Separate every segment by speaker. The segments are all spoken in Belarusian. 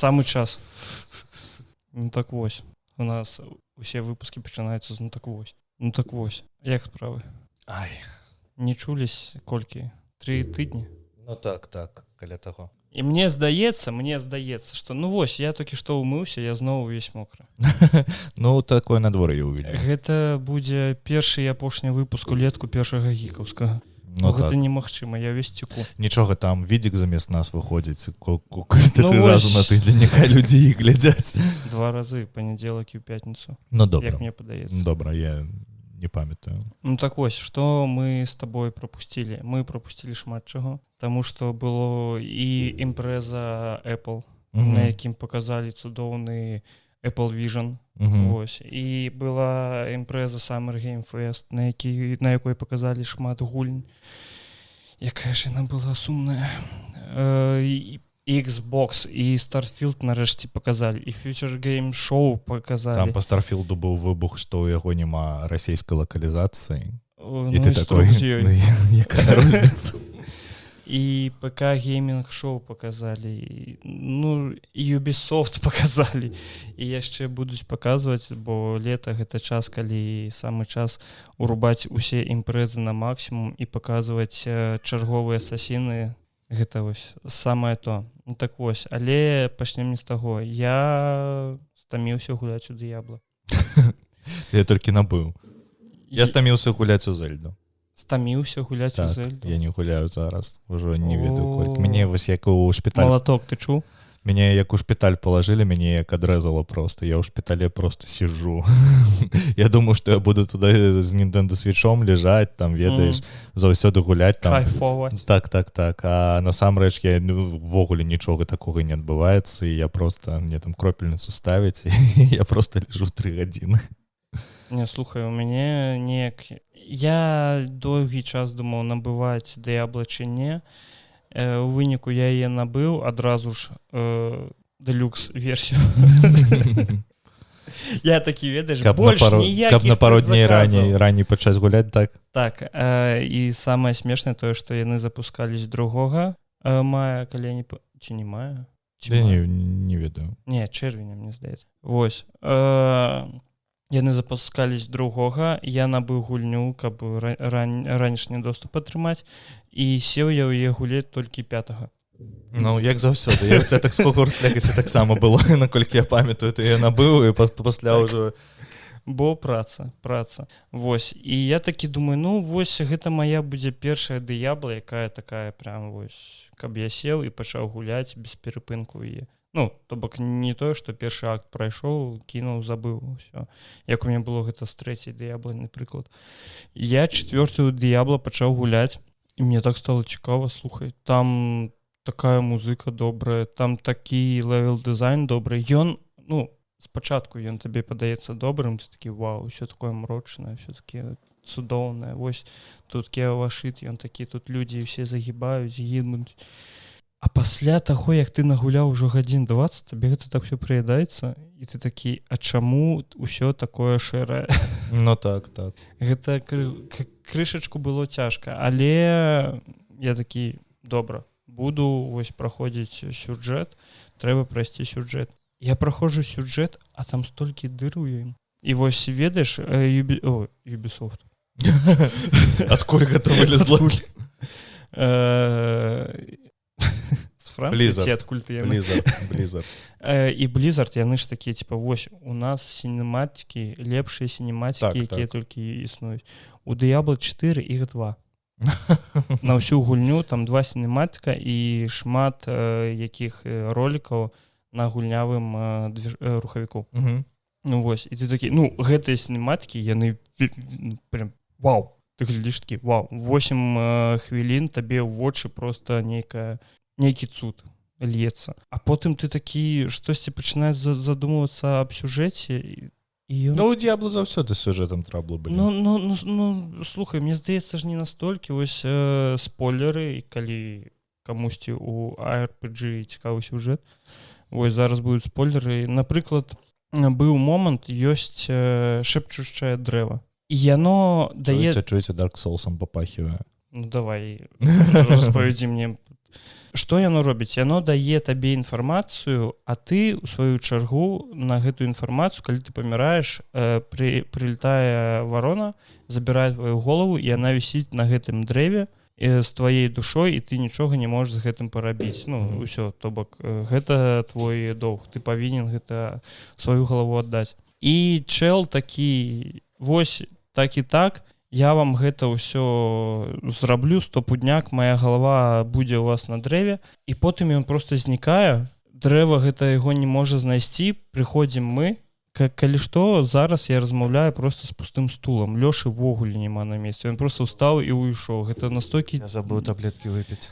Speaker 1: самы час. Ну так вось. У нас усе выпускі пачынаюцца з ну так вось. Ну так вось. Як справы?
Speaker 2: Ай.
Speaker 1: Не чулись колькі? 3 тыдні?
Speaker 2: Ну так, каля таго.
Speaker 1: І мне здаецца, што ну вось, я толькі што ўмыўся, я зноў увесь мокры.
Speaker 2: Ну, такое надвор'е ўвідзеў.
Speaker 1: Гэта будзе першы і апошні выпуск улетку першага гікаўскага.
Speaker 2: Ну,
Speaker 1: гэта
Speaker 2: так.
Speaker 1: немагчыма, я весь цеку.
Speaker 2: Нічога, там відзік замест нас выходзіць 3 разу на тыдзень, няхай людзі іх глядзяць.
Speaker 1: 2 разы, панядзелак і ў пятніцу.
Speaker 2: Ну, добра.
Speaker 1: Як мне падаецца.
Speaker 2: Добра, я не памятаю.
Speaker 1: Ну так вось, што мы з табой пропусцілі? Мы пропусцілі шмат чаго, таму што было і імпрэза Apple, на якім паказалі цудоўны Apple Vision. Вось. І была імпрэза Summer Game Fest, на якой паказалі шмат гульнь. Якая ж яна была сумная. Xbox і Starfield нарэшце паказалі, і Future Game Show паказалі.
Speaker 2: Там па Starfielду быў выбух, што ў яго няма расійскай лакалізацыі.
Speaker 1: І ты такой,
Speaker 2: якая розніца?
Speaker 1: І ПК Gaming Show паказалі, ну, Ubisoft паказалі, і яшчэ будуць паказваць, бо лета гэта час, калі самы час урубаць усе імпрэзы на максімум і паказваць чарговыя асасіны, гэта вось самае то. Ну, так вось, але пачнем не з таго, я стаміўся гуляць у Д'ябла.
Speaker 2: Я толькі набыў. Я стаміўся гуляць у Зельду.
Speaker 1: Стаміўся гуляць у Зельду?
Speaker 2: Я не гуляю зараз, ужо не ведаю колькі. Мяне вось як у шпіталь...
Speaker 1: Малаток, ты чуў?
Speaker 2: Мяне як у шпіталь палажылі, мяне як адрэзала просто. Я ў шпітале просто сижу. Я думаю, што я буду туды з Nintendo Switch'ом лежаць, там, ведаеш, заўсёды гуляць.
Speaker 1: Кайфоваць.
Speaker 2: Так. А насамрэч я ввогуле нічога такога не адбываецца, і я просто, мне там кропельніцу ставіць, і я просто лежу 3 гадзіны.
Speaker 1: Не, слухай, у мяне неяк... Я доўгі час думаў набываць Diablo ці не. У выніку я яе набыў адразу ж дэлюкс-версію. Я такі, ведаеш, больш ніякіх...
Speaker 2: Каб на пару дней раней пачаць гуляць, так?
Speaker 1: Так, і самае смешнае тое, што яны запускались 2 мая, калі я не... Ці не мая?
Speaker 2: Я не ведаю.
Speaker 1: Не, чэрвеня, мне здаецца. Вось. Яны запускались 2, я набыў гульню, каб ранішні доступ атрымаць, і сеў я ў яе гуляць толькі 5.
Speaker 2: Ну, як заўсёды. Я ў ця так Hogwarts Legacy таксама было, наколькі я памятаю, то я набыў, і пасля ўжо...
Speaker 1: Бо праца. Вось. І я такі думаю, ну, вось, гэта мая будзе першая Diablo, якая такая прям, вось, каб я сеў і пачаў гуляць без перапынку яе. Ну, то бок не тое, што першы акт прайшоў, кінуў, забыў, ўсё. Як у мяне было гэта з 3-й Diablo, напрыклад. Я 4-ю Diablo пачаў гуляць, і мне так стало цікава, слухай, там такая музыка добрая, там такі левел-дызайн добры. Ён, ну, спачатку ён табе падаецца добрым, ты такі, вау, ўсё такое мрочнае, ўсё такі цудоўнае. Вось, тут кеавашыт, ён такі, тут людзі ўсе загібаюць, гінуць. А пасля таго, як ты нагуляў ужо гадзін 20, табе гэта так все прыядаецца, і ты такі, а чаму ўсё такое шэрае?
Speaker 2: Ну так.
Speaker 1: Гэта крышачку было цяжка, але я такі, добра, буду вось праходзіць сюжэт, трэба прайсці сюжэт. Я праходжу сюжэт, а там столькі дыр у ім. І вось ведаеш, Ubisoft.
Speaker 2: Адкуль гэта вылезла?
Speaker 1: Францыі, адкуль ты яны.
Speaker 2: Blizzard.
Speaker 1: І Blizzard, яны ж такія, типа, вось, у нас сінематыкі, лепшыя сінематыкі, якія толькі існуюць. У Diablo 4 іх 2. На ўсю гульню там 2 сінематыка і шмат якіх ролікаў на гульнявым рухавіку. Ну вось, і ты такі, ну, гэтыя сінематыкі, яны прям, вау, ты глядзіш такі, вау, 8 хвілін табе ў вочы просто нейкі цуд льецца. А потым ты такі штосьці пачынаеш задумвацца аб сюжэце.
Speaker 2: Ну, у Diablo заўсёды сюжэтам траблы былі.
Speaker 1: Ну, слухай, мне здаецца ж не настолькі вось спойлеры, калі камусьці у RPG цікавы сюжэт. Вось зараз будуць спойлеры. Напрыклад, быў момант, ёсць шэпчушчае дрэва. І яно дае...
Speaker 2: Чуеце, Dark Souls'ом папахівае.
Speaker 1: Ну, давай, распавядзі мне... што яно робіць? Яно дае табе інфармацыю, а ты у сваю чаргу на гэтую інфармацыю, калі ты паміраеш, прилетае варона, забірае твою голову, і яна вісіць на гэтым дрэве з тваей душой, і ты нічога не можаш з гэтым парабіць. Ну, ўсё, то бок, гэта твой доўг. Ты павінен гэта сваю галаву аддаць. І чэл такі, вось так і так, я вам гэта ўсё зраблю, стопудняк, моя галава будзе ў вас на дрэве, і потым ён просто знікае, дрэва гэта яго не можа знайсці, прыходзім мы, калі што, зараз я размаўляю просто з пустым стулам, Лёшы ввогуле няма на месцы, ён просто ўстаў і ўйшоў, гэта настолькі...
Speaker 3: Я забыл таблетки выпіць.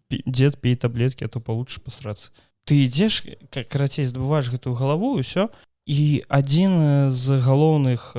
Speaker 1: Дед, пей таблетки, а то получше посраться. Ты ідзеш, карацей, здабываеш гэтую галаву, і ўсё, і адзін з галоўных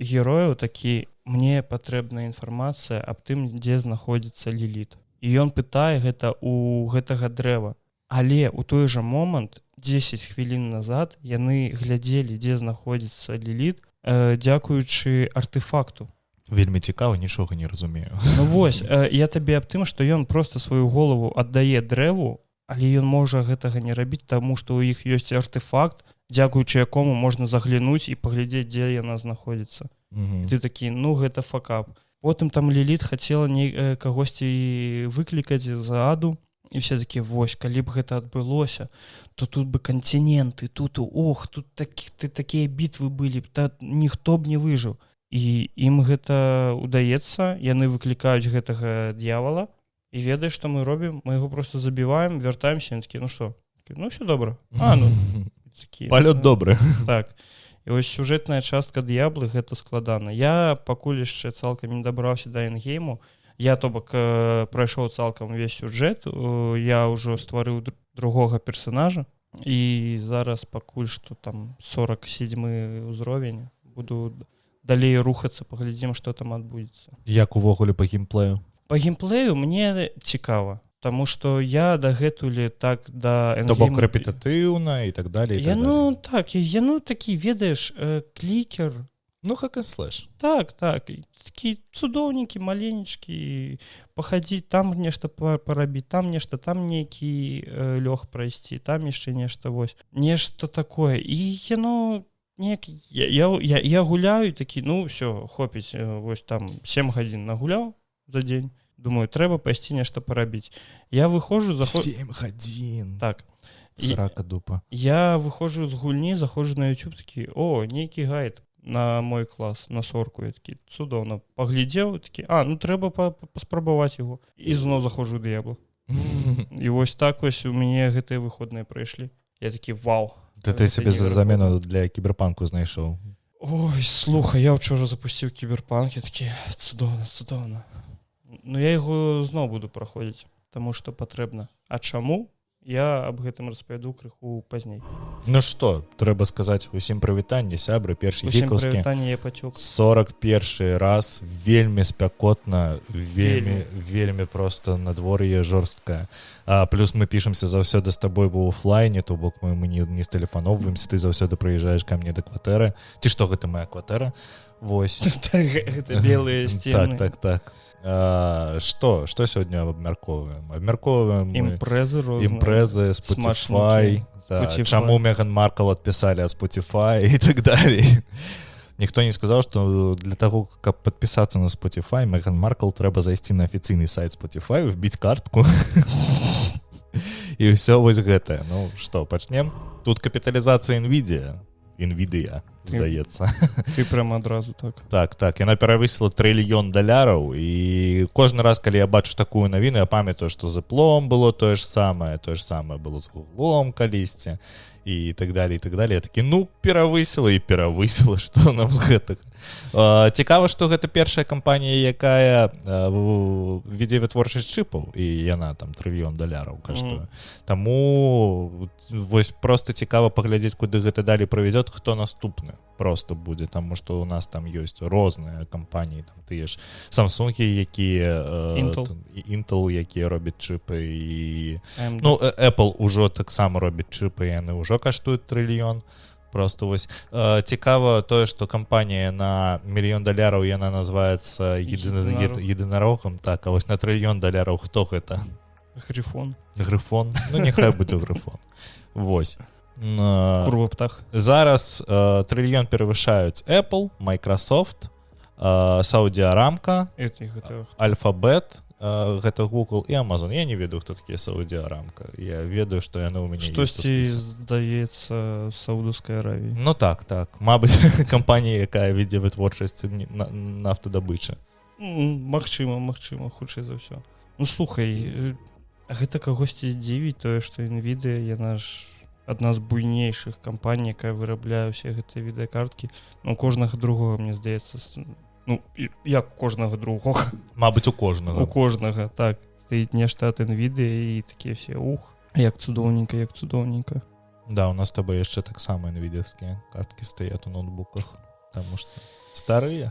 Speaker 1: герояў такі, мне патрэбная інфармацыя аб тым, дзе знаходзіцца Ліліт. І ён пытае гэта у гэтага дрэва. Але ў той жа момант, 10 хвілін назад, яны глядзелі, дзе знаходзіцца Ліліт, дзякуючы артефакту.
Speaker 2: Вельмі цікава, нічога не разумею.
Speaker 1: Ну вось, я табе аб тым, што ён проста сваю голову аддае дрэву, але ён можа гэтага не рабіць, таму што ў іх ёсць артефакт, дзякуючы якому можна заглянуць і паглядзець, дзе яна знаходзіцца. Ты такі, ну гэта факап. Потым там Ліліт хацела кагосьці выклікаць з аду, і все такі, вось, калі б гэта адбылося, то тут бы кантиненты, тут, ох, тут такія бітвы былі б, ніхто б не выжыў. І ім гэта удаецца, яны выклікаюць гэтага д'явола, і ведаеш, што мы робім, мы яго просто забіваем, вяртаемся, і такі, ну што? Ну, все добра.
Speaker 2: Палёт добры.
Speaker 1: Так. І ось сюжэтная частка д'яблы гэта складана. Я пакуль яшчэ цалкам не дабраўся да эндгейму. Я, то бок, прайшоў цалкам увесь сюжэт. Я ўжо стварыў другога персонажа. І зараз пакуль што там 47 ўзровень. Буду далей рухацца, паглядзім, што там адбудзецца.
Speaker 2: Як увогуле па геймплею?
Speaker 1: Па геймплею мне цікава. Таму што я дагэтуль так да
Speaker 2: эндгейму... То бок рэпетатыўна і так далее.
Speaker 1: Ну так, яно такі, ведаеш, клікер.
Speaker 2: Ну, hack and slash.
Speaker 1: Так. Такі цудоўненькі, маленечкі, пахадзіць, там нешта парабіць, там нешта, там нейкі лёг прайсці, там яшчэ нешта, вось. Нешта такое. І яно... Я гуляю, такі, ну, ўсё, хопіць, вось там 7 гадзін нагуляў за дзень. Думаю, трэба пайсці нешта парабіць. Я выходжу...
Speaker 2: 7 гадзін.
Speaker 1: Так.
Speaker 2: Срака дупа.
Speaker 1: Я выходжу з гульні, заходжу на YouTube, такі, о, нейкі гайд на мой клас, на 40. Я такі, цудоўна. Паглядзеў, такі, ну трэба паспрабаваць яго. І зноў заходжу ў д'ябла. І вось так вось у мяне гэтыя выходныя прайшлі. Я такі, вау.
Speaker 2: Ты сабе замену для кіберпанку знайшоў.
Speaker 1: Ой, слухай, я ўчора запусціў кіберпанк, я такі, цудоўна. Ну, я яго зноў буду праходзіць, таму што патрэбна. А чаму? Я аб гэтым распавяду крыху пазней.
Speaker 2: Ну што, трэба сказаць усім прывітанне, сябры, першы гікаўскі.
Speaker 1: Усім прывітанне, я пацёк.
Speaker 2: 41 раз, вельмі спякотна, вельмі проста надвор'е жорсткае. Плюс мы пішемся заўсёды з табой в офлайне, то бок мы не стэлефаноўваемся, ты заўсёды прыязджаеш ка мне да кватэры. Ці што гэта моя кватэра? Вось.
Speaker 1: Гэта белыя сцены.
Speaker 2: Так. Што сёння абмяркоўваем? Абмяркоўваем
Speaker 1: імпрэзы розныя.
Speaker 2: Імпрэзы, Spotify. Чаму Меган Маркл адпісалі ад Spotify і так далей. Ніхто не сказаў, што для таго, каб падпісацца на Spotify, Меган Маркл трэба зайсці на афіцыйны сайт Spotify, вбіць картку. І ўсё вось гэтае. Ну што, пачнем? Тут капіталізацыя NVIDIA, здаецца.
Speaker 1: Ты прямо адразу так.
Speaker 2: Так, яна перавысіла $1 трыльён, і кожны раз, калі я бачу такую навіну, я памятаю, што з Apple было тое ж самае было з Google калісьці, і так далее. Я такі, ну, перавысіла, што нам з гэтага. Цікава, што гэта першая кампанія, якая вядзе вытворчасць чыпаў, і яна там $1 трыльён каштуе. Таму вось проста цікава паглядзець, куды гэта далей прывядзе, хто наступны просто будзе, таму што у нас там ёсць розныя кампаніі, там тыя ж Samsung, якія Intel, якія робяць чыпы, і ну, Apple ужо таксама робіць чыпы, яны ўжо каштуюць $1 трыльён. Просто вось цікава тое, што кампанія на $1 мільён, яна называецца единорогом, так, а вось на $1 трыльён хто гэта?
Speaker 1: Грифон.
Speaker 2: Грифон. Ну, нехай будзе грифон. Вось.
Speaker 1: Курва птах.
Speaker 2: Зараз трыльён перавышаюць Apple, Microsoft, Saudi Aramco, Alphabet, гэта Google і Amazon. Я не ведаю, хто такія Saudi Aramco. Я ведаю, што яны ў мяне ёсць.
Speaker 1: Штосьці, здаецца, Саудаўскай Аравіі.
Speaker 2: Ну так. Мабыць, кампанія, якая вядзе вытворчасць нафтадабычы.
Speaker 1: Магчыма, хутчэй за ўсё. Ну, слухай, гэта кагосьці дзівіць тое, што NVIDIA, яна ж адна з буйнейшых кампаній, якая вырабляе ўсе гэтыя відэакарткі. Ну, кожнага другога, мне здаецца, ну, як у кожнага другога?
Speaker 2: Мабыць, у кожнага.
Speaker 1: У кожнага, так. Стаіць нешта ад NVIDIA і такія все, як цудоўненька.
Speaker 2: Да, у нас з табой яшчэ таксама NVIDIA-скія карткі стаят у ноутбуках, таму што старыя.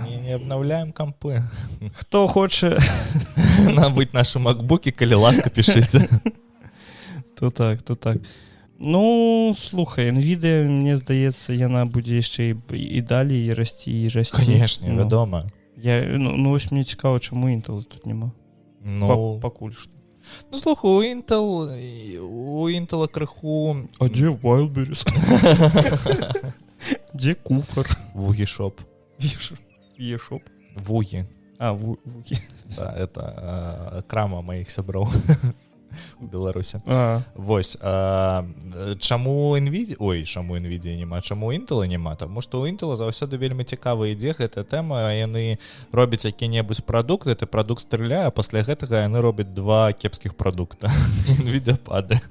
Speaker 2: Не обновляем компы.
Speaker 1: Хто хоча
Speaker 2: набыць нашы макбукі, калі ласка, пішыце.
Speaker 1: То так. Ну, слухай, NVIDIA, мне здаецца, яна будзе яшчэ і далей і расці.
Speaker 2: Канешне, вядома.
Speaker 1: Ну, вось мне цікава, чаму Intel тут няма. Пакуль што.
Speaker 2: Ну, слухай, у Intel крыху...
Speaker 1: А дзе Wildberries? Дзе куфар?
Speaker 2: Вугі-шоп.
Speaker 1: Е-шоп?
Speaker 2: Вугі.
Speaker 1: Вугі.
Speaker 2: Да, это крама маіх сяброў у Беларусі. Вось. Чаму NVIDIA няма? Чаму Intel няма? Таму што у Intel заўсёды вельмі цікава ідзе гэтая тэма. Яны робяць які-небудзь прадукт, гэты прадукт страляе, а пасля гэтага яны робяць два кепскіх прадукта. NVIDIA падае.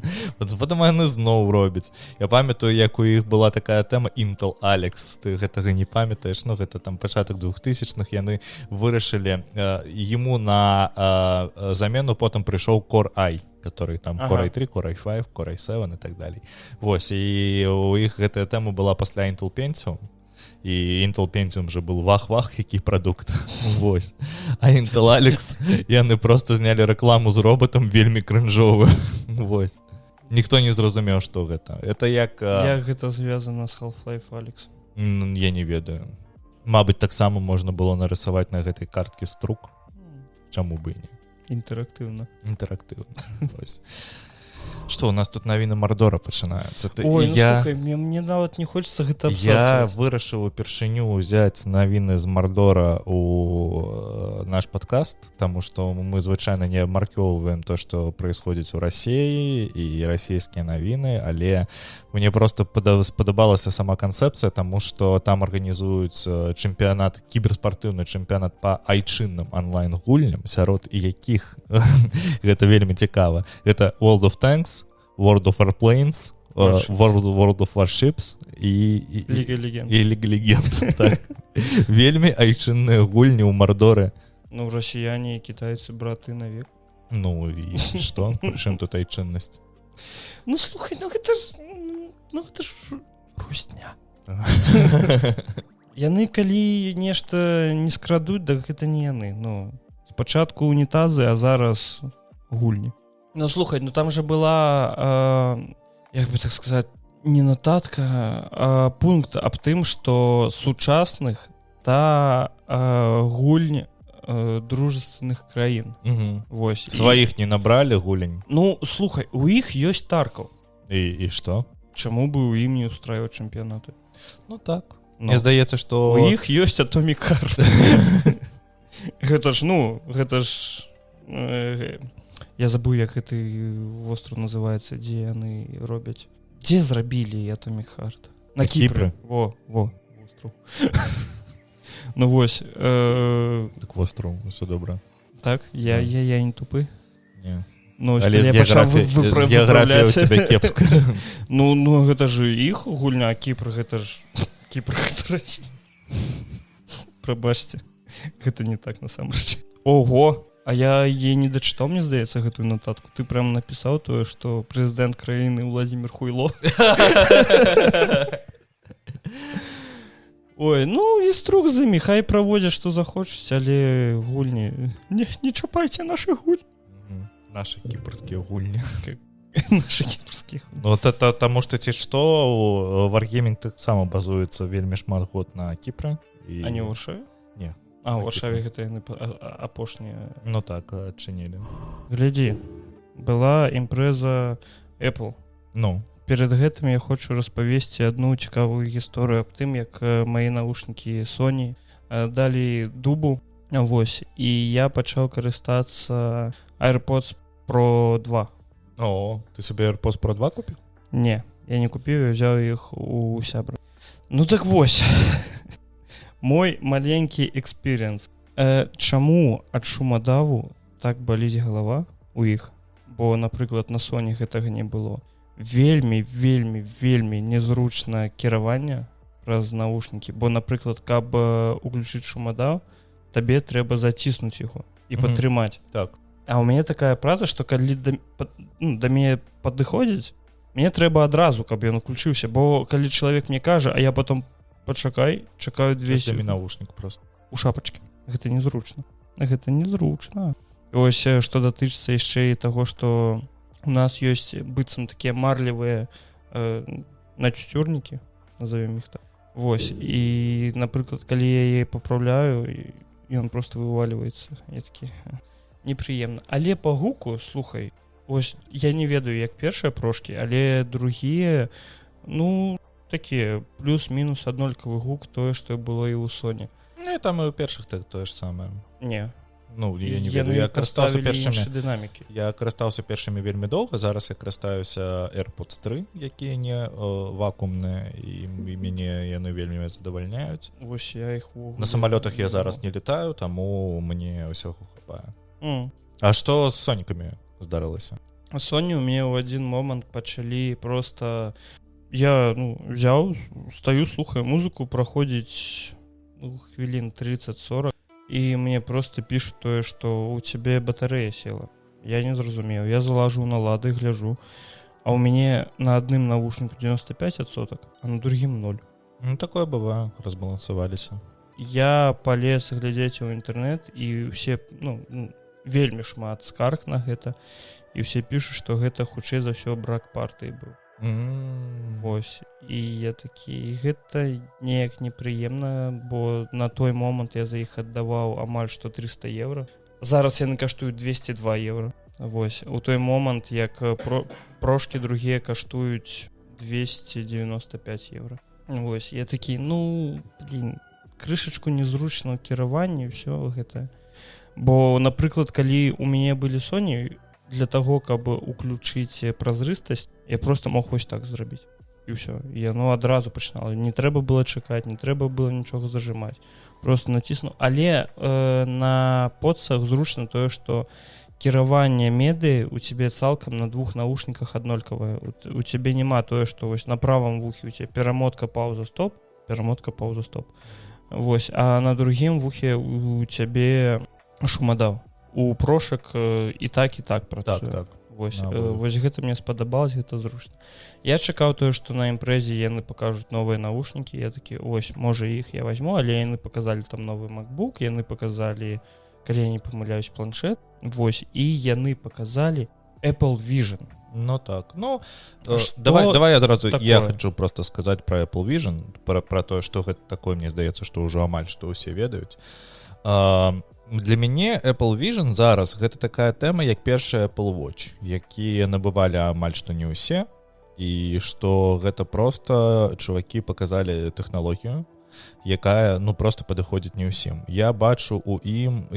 Speaker 2: Потым яны зноў робяць. Я памятаю, як у іх была такая тэма Intel Alex. Ты гэтага не памятаеш? Ну, гэта там пачатак 2000-х. Яны вырашылі, яму на замену потым прыйшоў Core i, который там Core i3, Core i5, Core i7 и так далее. Вось, і у іх гэтая тэма была пасля Intel Pentium, і Intel Pentium же был вах-вах, які прадукт. Вось. А Intel Alex, яны просто знялі рэкламу з роботам вельмі крынжовую. Вось. Ніхто не зразумеў, што гэта. Это як...
Speaker 1: Як гэта звязана з Half-Life Alyx?
Speaker 2: Я не ведаю. Мабыць, таксама можна было нарысаваць на гэтай карткі струк. Чаму бы і не?
Speaker 1: Інтэрактыўна.
Speaker 2: Што, у нас тут навіны Мардора пачынаюцца.
Speaker 1: Ой, слухай, мне нават не хочется гэта абсасваць.
Speaker 2: Я вырашыў упершыню ўзяць навіны з Мардора у наш падкаст, таму што мы звычайна не абмаркёўваем то, што праисходзіць у Расіі і расійскія навіны, але мне просто спадабалася сама канцэпцыя, таму што там арганізуюць чэмпіянат, кіберспартыўны чэмпіянат па айчынным онлайн-гульням, сярод якіх гэта вельмі цікава. Гэта World of Tanks, World of Warplanes, World of Warships і
Speaker 1: Ліга Легенд.
Speaker 2: І Ліга Легенд. Так. Вельмі айчынныя гульні ў Мардоры.
Speaker 1: Ну, расіяне і кітайцы браты навек.
Speaker 2: Ну і што? Прычым тут айчыннасць?
Speaker 1: Ну, слухай, гэта ж русня. Яны, калі нешта не скрадуць, так гэта не яны. Ну, спачатку унітазы, а зараз гульні. Ну, слухай, ну там же была, як бы так сказаць, не нататка, а пункт аб тым, што сучасных та гульні дружественных краін. Вось.
Speaker 2: Сваіх не набралі гулень?
Speaker 1: Ну, слухай, у іх ёсць Таркаў.
Speaker 2: І што?
Speaker 1: Чаму бы у ім не устраиваць чэмпіянаты?
Speaker 2: Ну так. Мне здаецца, што...
Speaker 1: У іх ёсць Atomic Heart. Гэта ж... Я забыл, як гэты востров называецца, дзе яны робяць. Дзе зрабілі Atomic Heart? На Кіпры. Во, востров. Ну вось.
Speaker 2: Так востров, усё добра.
Speaker 1: Так? Я не тупы?
Speaker 2: Не.
Speaker 1: Але з
Speaker 2: геаграфіяй у цябе кепска.
Speaker 1: Ну, гэта ж іх гульня, а Кіпр, гэта ж... Кіпр, гэта Расія. Прабачце. Гэта не так, насамрэч. Ого! А я ей не дачытаў, мне здаецца, гэтую нататку. Ты прям напісаў тое, што прэзідэнт краіны Владзімір Хуйло. Ой, ну і струк з імі, хай праводзяць, што захочуць, але гульні... Не чапайце нашы гульні.
Speaker 2: Нашы кіпрскія гульні.
Speaker 1: Нашы кіпрскія гульні.
Speaker 2: Ну, таму што ці што, Wargaming таксама базуецца вельмі шмат год на Кіпры.
Speaker 1: А не ў Варшаве?
Speaker 2: Не.
Speaker 1: А ў Варшаве гэта яны апошнія.
Speaker 2: Ну так, адчынілі.
Speaker 1: Глядзі, была імпрэза Apple.
Speaker 2: Ну,
Speaker 1: Перад гэтым я хочу распавесці адну цікавую гісторыю аб тым, як мае навушнікі Sony далі дубу. Вось, і я пачаў карыстацца AirPods Pro 2.
Speaker 2: о, ты сабе AirPods Pro 2 купіў?
Speaker 1: Не, я не купіў, я взяў іх у сябра. Ну так вось, мой маленькі экспірыенс. Чаму ад шумадаву так баліць галава у іх? Бо, напрыклад, на Sony гэтага не было. Вельмі незручна кіраванне праз навушнікі. Бо, напрыклад, каб уключыць шумадаў, табе трэба заціснуць яго і падтрымаць.
Speaker 2: Так.
Speaker 1: А ў мяне такая праца, што калі да мяне падыходзіць, мне трэба адразу, каб ён уключыўся. Бо калі чалавек мне кажа, а я потом чакаю 200
Speaker 2: навушнік просто.
Speaker 1: У шапачкі. Гэта незручна. Гэта незручна. Ось, што датычыцца яшчэ і таго, што у нас ёсць быццам такія марлевыя начцёрнікі, назовем іх так. Вось, і, напрыклад, калі я яе папраўляю, ён просто вываливаецца. Я такі, непрыемна. Але па гуку, слухай, ось, я не ведаю, як першыя прошкі, але другія, ну, такія, плюс-мінус аднолькавы гук, тое, што было і ў Sony.
Speaker 2: Ну, і там і ў першых тое ж самае.
Speaker 1: Не.
Speaker 2: Ну, я не ведаю, я карыстаўся першымі.
Speaker 1: Дынамікі.
Speaker 2: Я карыстаўся першымі вельмі доўга, зараз я карыстаюся AirPods 3, якія не вакуумныя, і мяне яны вельмі задавальняюць.
Speaker 1: Вось я іх
Speaker 2: на самалётах я зараз не летаю, таму мне ўсяго хапае. А што з сонікамі здарылася?
Speaker 1: Sony у мяне ў адзін момант пачалі просто... Я взяў, стаю, слухаю музыку, праходзіць хвілін 30-40, і мне просто пишут тое, што у цябе батарэя села. Я не зразумеў. Я залажу на лады, гляжу, а ў мяне на адным навушніку 95%, а на другім 0.
Speaker 2: Ну, такое бывае, разбалансаваліся.
Speaker 1: Я палез глядзець у інтэрнэт, і ўсе, вельмі шмат скарг на гэта, і ўсе пішуць, што гэта хутчэй за ўсё брак партыі быў. Вось, і я такі, гэта неяк непрыемна, бо на той момант я за іх аддаваў амаль што 300 евро. Зараз яны каштуюць 202 евро. Вось, у той момант, як прошкі другія каштуюць 295 евро. Вось, я такі, крышачку незручна ў кіраванні, ўсё гэта. Бо, напрыклад, калі у мяне былі Sony, для таго, каб уключыць празрыстасць, я просто мог вось так зрабіць. І ўсё. І яно адразу пачынала. Не трэба было чакаць, не трэба было нічога зажимаць. Просто націснуў. Але на подсах зручна тое, што кіраванне медыі у цябе цалкам на двух наушніках аднолькавае. У цябе няма тое, што вось на правым вухе у цябе перамотка, пауза, стоп. Перамотка, пауза, стоп. Вось. А на другім вухе у цябе шумадаў. У прошак і так працуе.
Speaker 2: Так.
Speaker 1: Вось гэта мне спадабалось, гэта зручна. Я чакаў тое, што на імпрэзе яны пакажуць новыя навушнікі. Я такі, ось, можа іх я возьму, але яны паказалі там новы MacBook, яны паказалі, калі я не памыляюсь, планшет. Вось, і яны паказалі Apple Vision.
Speaker 2: Ну так. Давай адразу я хочу просто сказаць про Apple Vision, про тое, што гэта такое, мне здаецца, што ўжо амаль што ўсе ведаюць. Для мяне Apple Vision зараз гэта такая тэма, як першая Apple Watch, якія набывалі амаль што не ўсе, і што гэта просто чувакі паказалі тэхналогію, якая просто падыходзіць не ўсім. Я бачу у ім,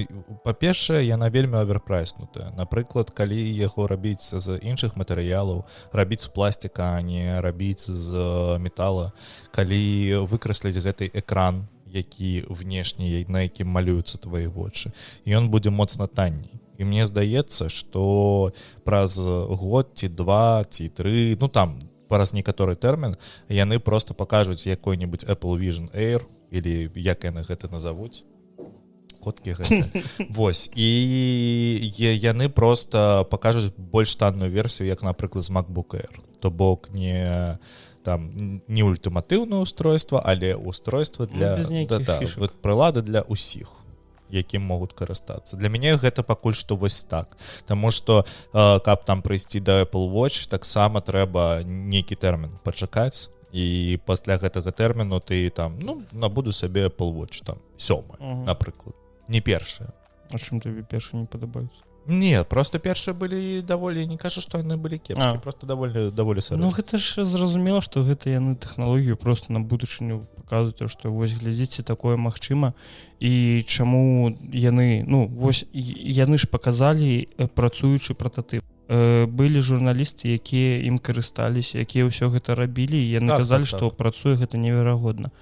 Speaker 2: па-першае, яна вельмі оверпрайснутая. Напрыклад, калі яго рабіць з іншых матэрыялаў, рабіць з пластика, а не рабіць з метала, калі выкрасліць гэты экран, які внешні, на якім малююцца твои вочы, і ён будзе моцна танней. І мне здаецца, што праз год ці 2 ці 3, там праз некаторы тэрмін, яны просто пакажуць якой-небудзь Apple Vision Air, или як яны гэта назовуць, коткі гэта. Вось, і яны просто пакажуць больш танную версію, як, напрыклад, з MacBook Air. То бок не ультыматыўнае устройство, але устройство для прылады для ўсіх, якім могуць карыстацца. Для мяне гэта пакуль што вось так. Таму што каб там прыйсці да Apple Watch, таксама трэба нейкі тэрмін пачакаць, і пасля гэтага тэрміну ты там, ну, набуду сабе Apple Watch, там, 7, напрыклад. Не першае.
Speaker 1: А чым табе першыя не падабаюцца?
Speaker 2: Не, просто першыя былі даволі, не кажу, што яны былі кепскія, просто даволі сырыя.
Speaker 1: Ну, гэта ж зразумела, што гэта яны тэхналогію просто на будучыню паказваюць, што вось глядзіце, такое магчыма, і чаму яны, ну, вось яны ж паказалі працуючы прататып. Былі журналісты, якія ім карысталіся, якія ўсё гэта рабілі, і яны казалі, што працуе гэта неверагодна.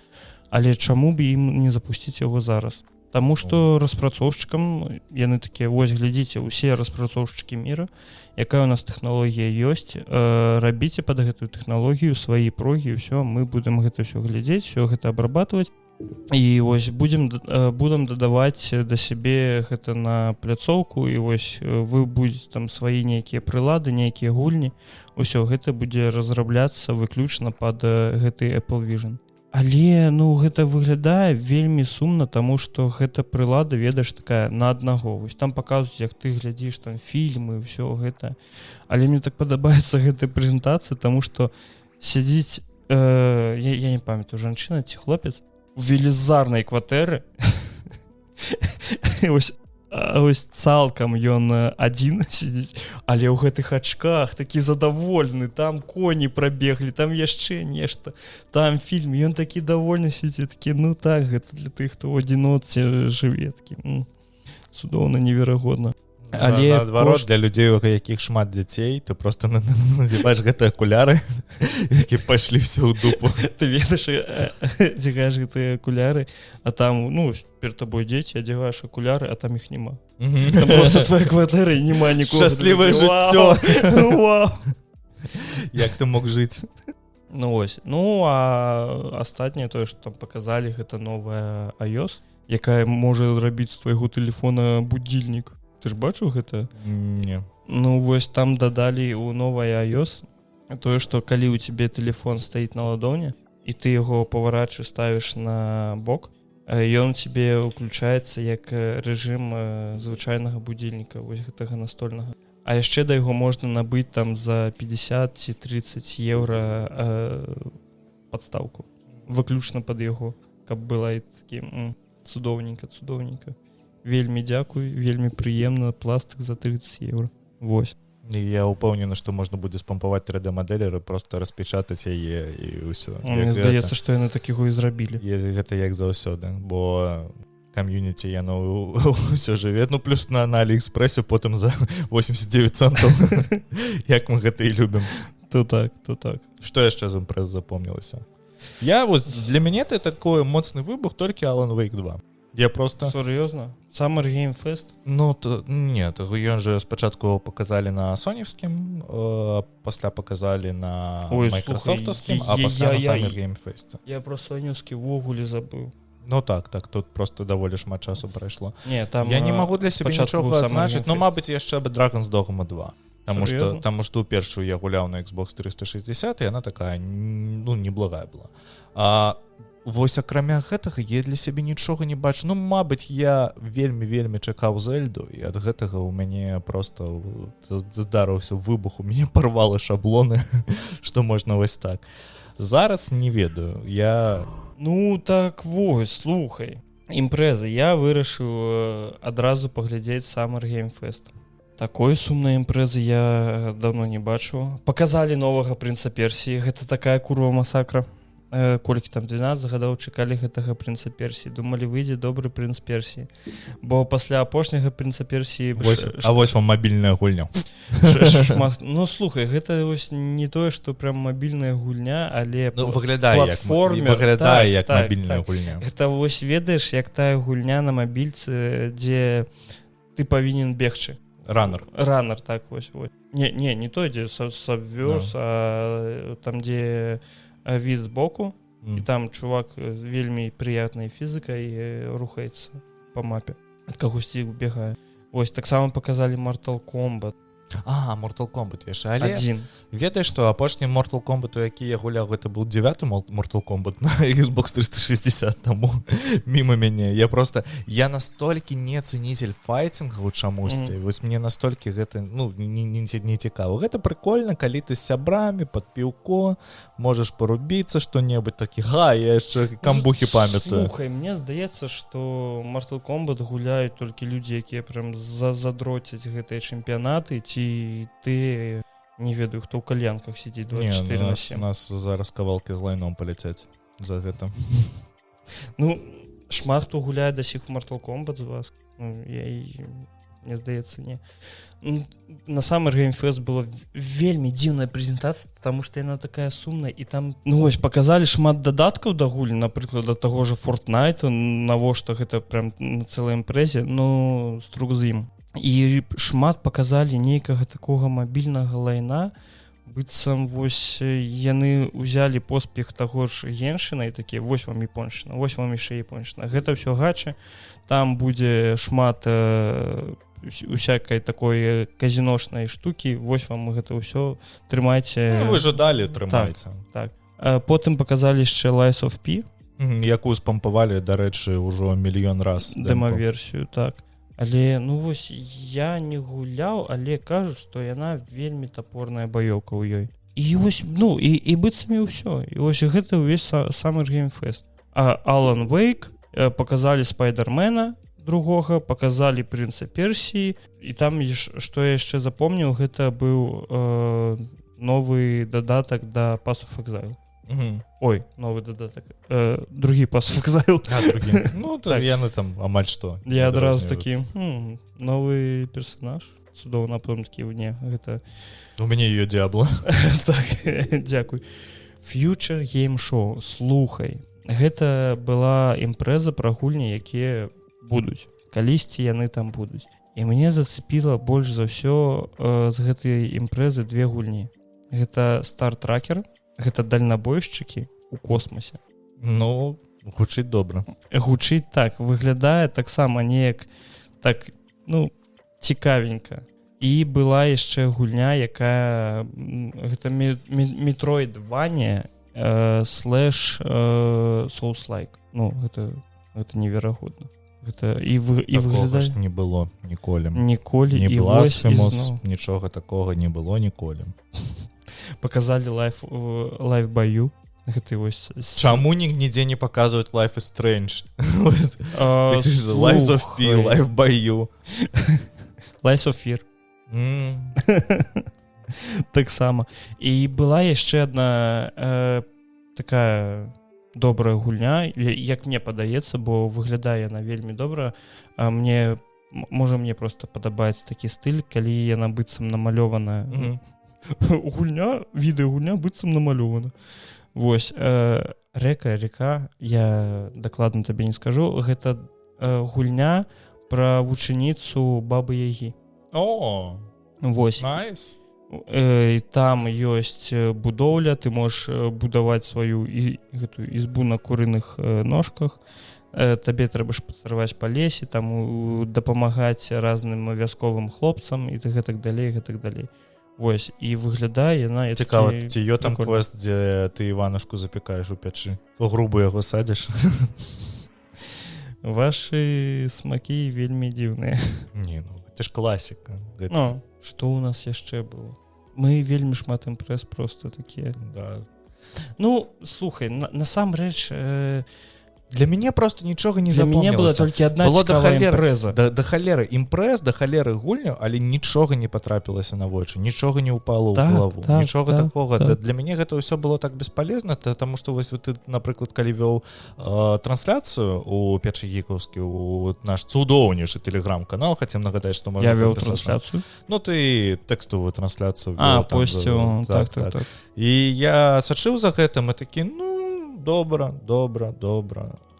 Speaker 1: Але чаму б ім не запусціць яго зараз? Таму што распрацоўшчыкам яны такія, вось глядзіце, усе распрацоўшчыкі міра, якая у нас тэхналогія ёсць, рабіце пад гэтую тэхналогію свае прогі, ўсё, мы будзем гэта ўсё глядзець, ўсё гэта абрабатваць, і вось будзем дадаваць да сябе гэта на пляцоўку, і вось вы будзеце там свае нейкія прылады, нейкія гульні, ўсё гэта будзе разрабляцца выключна пад гэты Apple Vision. Але, ну, гэта выглядае вельмі сумна, таму што гэта прылада, ведаеш, такая на аднаго. Вось там паказваюць, як ты глядзіш там фільмы, ўсё гэта. Але мне так падабаецца гэтая прэзентацыя, таму што сядзіць, я не памятаю, жанчына ці хлопец у велізарнай кватэры. Ось цалкам ён адзін сидзіць, але ў гэтых ачках такі задавольны, там коні прабеглі, там яшчэ нешта, там фільм, ён такі давольны сидзіць, такі, ну так, гэта для тых, хто ў адзіноце жыве, такі, цудоўна, неверагодна.
Speaker 2: Але наадварот, для людзей, у якіх шмат дзяцей, ты просто надзяваеш гэтыя акуляры, які пайшлі ўсе ў дупу.
Speaker 1: Ты ведаеш, адзягаеш гэтыя акуляры, а там, ну, перад табой дзеці, адзягаеш акуляры, а там іх няма. Там просто твоя кватэра і няма нікога.
Speaker 2: Шчаслівае жыццё.
Speaker 1: Вау!
Speaker 2: Як ты мог жыць?
Speaker 1: Ну, ось. Ну, а астатняе тое, што там паказалі, гэта новая iOS, якая можа зрабіць з твайго тэлефона будильнік. Ты ж бачыў гэта?
Speaker 2: Не.
Speaker 1: Ну, вось там дадалі ў новай iOS тое, што калі ў цябе тэлефон стаіць на ладоні, і ты яго паварачваеш, ставіш на бок, ён цябе ўключаецца як рэжым звычайнага будильніка, вось гэтага настольнага. А яшчэ да яго можна набыць там за 50 ці 30 еўра падстаўку. Выключна пад яго, каб была і такім цудоўненька. Вельмі дзякуй, вельмі прыемна, пластык за 30 еўра. Вось.
Speaker 2: Я ўпэўнены, што можна будзе спампаваць 3D-мадэлеры, просто распечатаць яе і ўсё.
Speaker 1: Мне здаецца, што яны так яго і зрабілі.
Speaker 2: Гэта як заўсёды, бо кам'юніці яно ўсё жыве. Ну, плюс на Аліэкспрэсе потым за 89 центаў. Як мы гэта і любім.
Speaker 1: То так.
Speaker 2: Што яшчэ з імпрэз запомнілася? Для мяне это такой моцны выбух толькі Alan Wake 2. Я просто...
Speaker 1: Сур'ёзна? Summer Game Fest?
Speaker 2: Ну, нет, ён же спачатку показалі на сонівскім, пасля показалі на майкрасофтаўскім, а пасля на Summer Game Fest.
Speaker 1: Я про сонівскі ввогуле забыў.
Speaker 2: Ну так, тут просто даволі шмат часу прайшло.
Speaker 1: Не, там...
Speaker 2: Я не магу для сябе нічога адзначыць, но, мабыць, яшчэ бы Dragon's Dogma 2. Таму што ў першую я гуляў на Xbox 360, і яна такая, ну, неблагая была. А вось акрамя гэтага я для сябе нічога не бачу. Ну, мабыць, я вельмі чакаў Зельду, і ад гэтага ў мяне просто здарыўся выбух, у мяне парвала шаблоны, што можна вось так. Зараз не ведаю, я...
Speaker 1: Ну, так вось, слухай. Імпрэза, я вырашыў адразу паглядзець Summer Game Fest. Такой сумнай імпрэзы я давно не бачу. Паказалі новага прынца Персіі, гэта такая курва масакра. Колькі там 12 гадоў чакалі гэтага прынца Персіі, думалі, выйдзе добры прынц Персіі, бо пасля апошняга прынца Персіі...
Speaker 2: А вось вам мабільная гульня.
Speaker 1: Ну, слухай, гэта вось не тое, што прям мабільная гульня, але
Speaker 2: платформер. Выглядае як мабільная гульня.
Speaker 1: Гэта вось ведаеш, як тая гульня на мабільцы, дзе ты павінен бегчы. Раннер, так, вось. Не той, дзе Subverse, а там, дзе... від збоку, і там чувак з вельмі прыятнай фізікай рухаецца па мапе, ад кагосьці убегае. Вось, таксама паказалі Mortal Kombat.
Speaker 2: Mortal Kombat яшчэ, але
Speaker 1: Адзін.
Speaker 2: ведаеш, што апошні Mortal Kombat, у які я гуляў, гэта быў 9 Mortal Kombat на Xbox 360, таму міма мяне. Я настолькі не цэнізель файцінгу чамусьці, вось мне настолькі гэта, ну, не цікава. Гэта прикольна, калі ты з сябрамі пад піўко, можаш парубіцца што-небудзь такі, я яшчэ камбухі памятаю.
Speaker 1: Слухай, мне здаецца, што Mortal Kombat гуляюць толькі людзі, якія прям задроцяць гэтыя чэмпіянаты, ці ты, не ведаю, хто ў кальянках сидзіць 24/7.
Speaker 2: Нас зараз кавалкі з лайном паляцяць за гэта.
Speaker 1: Ну, шмат хто гуляе да сіх у Mortal Kombat з вас. Ну, мне здаецца, не. На Summer Game Fest была вельмі дзіўная прэзентацыя, таму што яна такая сумная, і там, ну вось, паказалі шмат дадаткаў да гульні, напрыклад, да таго ж Fortnite, навошта гэта прям на цэлай імпрэзе, ну, струк з ім. І шмат паказалі нейкага такога мабільнага лайна, быццам вось яны ўзялі поспех таго ж Геншына і такія, вось вам японшчына, вось вам яшчэ японшчына. Гэта ўсё гача, там будзе шмат усякай такой казіношнай штукі, вось вам гэта ўсё, трымайце.
Speaker 2: Ну, вы жадалі, трымайце.
Speaker 1: Так. Потым паказалі яшчэ Lies of P.
Speaker 2: Якую спампавалі, дарэчы, ўжо мільён раз.
Speaker 1: Дэмаверсію, так. Але, ну вось, я не гуляў, але кажуць, што яна вельмі тапорная баёўка ў ёй. І вось, ну, і быццам і ўсё. І вось гэта ўвесь Summer Game Fest. Alan Wake, паказалі Спайдермена другога, паказалі Прынца Персіі, і там, што я яшчэ запомніў, гэта быў новы дадатак да Path of Exile. Ой, новый додаток. Другі Path of Exile.
Speaker 2: Другі. Ну, то так. Яны там амаль што.
Speaker 1: Я адразу такі, новы персонаж. Цудоўна, потом такі, не, гэта...
Speaker 2: У мяне ее Diablo.
Speaker 1: Так, дзякуй. Future Game Show. Слухай, гэта была імпрэза пра гульні, якія будуць. Калісьці яны там будуць. І мне зацепіла больш за ўсё з гэтай імпрэзы две гульні. Гэта Star Tracker, гэта дальнабойшчыкі у космосе.
Speaker 2: Ну, гучыць добра.
Speaker 1: Гучыць так, выглядае таксама неяк так, ну, цікавенька. І была яшчэ гульня, якая гэта Metroidvania слэш Souls-like. Ну, гэта неверагодна. Гэта і выглядае
Speaker 2: не было ніколі.
Speaker 1: Ніколі.
Speaker 2: Не Blasphemous, нічога такога не было ніколі.
Speaker 1: Показалі Life by You. Гэта вось...
Speaker 2: Чаму нідзе не паказваюць Life is Strange? Lies of P, Life by You.
Speaker 1: Lies of Fear. Таксама. І была яшчэ адна такая добрая гульня, як мне падаецца, бо выглядае яна вельмі добра. Можа, мне просто падабаецца такі стыль, калі яна быццам намалёваная. Гульня, відэагульня быццам намалёвана. Вось, река, я дакладна табе не скажу, гэта гульня пра вучаніцу Бабы Ягі.
Speaker 2: О,
Speaker 1: вось.
Speaker 2: Nice.
Speaker 1: Там ёсць будоўля, ты можаш будаваць сваю гэтую ізбу на курыных ножках. Табе трэба ж пацарваць па лесе, там дапамагаць разным вясковым хлопцам і гэтак далей. Вось, і выглядае яна...
Speaker 2: Цікава, ці ё там квест, дзе ты Іванушку запікаеш у пячы? У грубу яго садзіш?
Speaker 1: Вашы смакі вельмі дзіўныя.
Speaker 2: Не, ну, гэта ж класіка.
Speaker 1: Ну, што ў нас яшчэ было? Мы вельмі шмат імпрэз просто такія.
Speaker 2: Да.
Speaker 1: Ну, слухай, насамрэч...
Speaker 2: Для мяне просто нічога не запомнілася.
Speaker 1: Для мяне была толькі адна цікавая імпрэза.
Speaker 2: Да халеры імпрэз, да халеры гульню, але нічога не патрапілася на вочы, нічога не ўпало ў галаву. Нічога такога. Для мяне гэта ўсё было так бесполезна, таму што вось ты, напрыклад, калі вёў трансляцыю у Печы Гікаўскі, у наш цудоўнейшы тэлеграм-канал, хацем нагадаць, што можна...
Speaker 1: Я вёў трансляцыю?
Speaker 2: Ну, ты тэкставую трансляцыю
Speaker 1: вёў. Посціў, так.
Speaker 2: І я сачыў за гэтым, і такі, добра.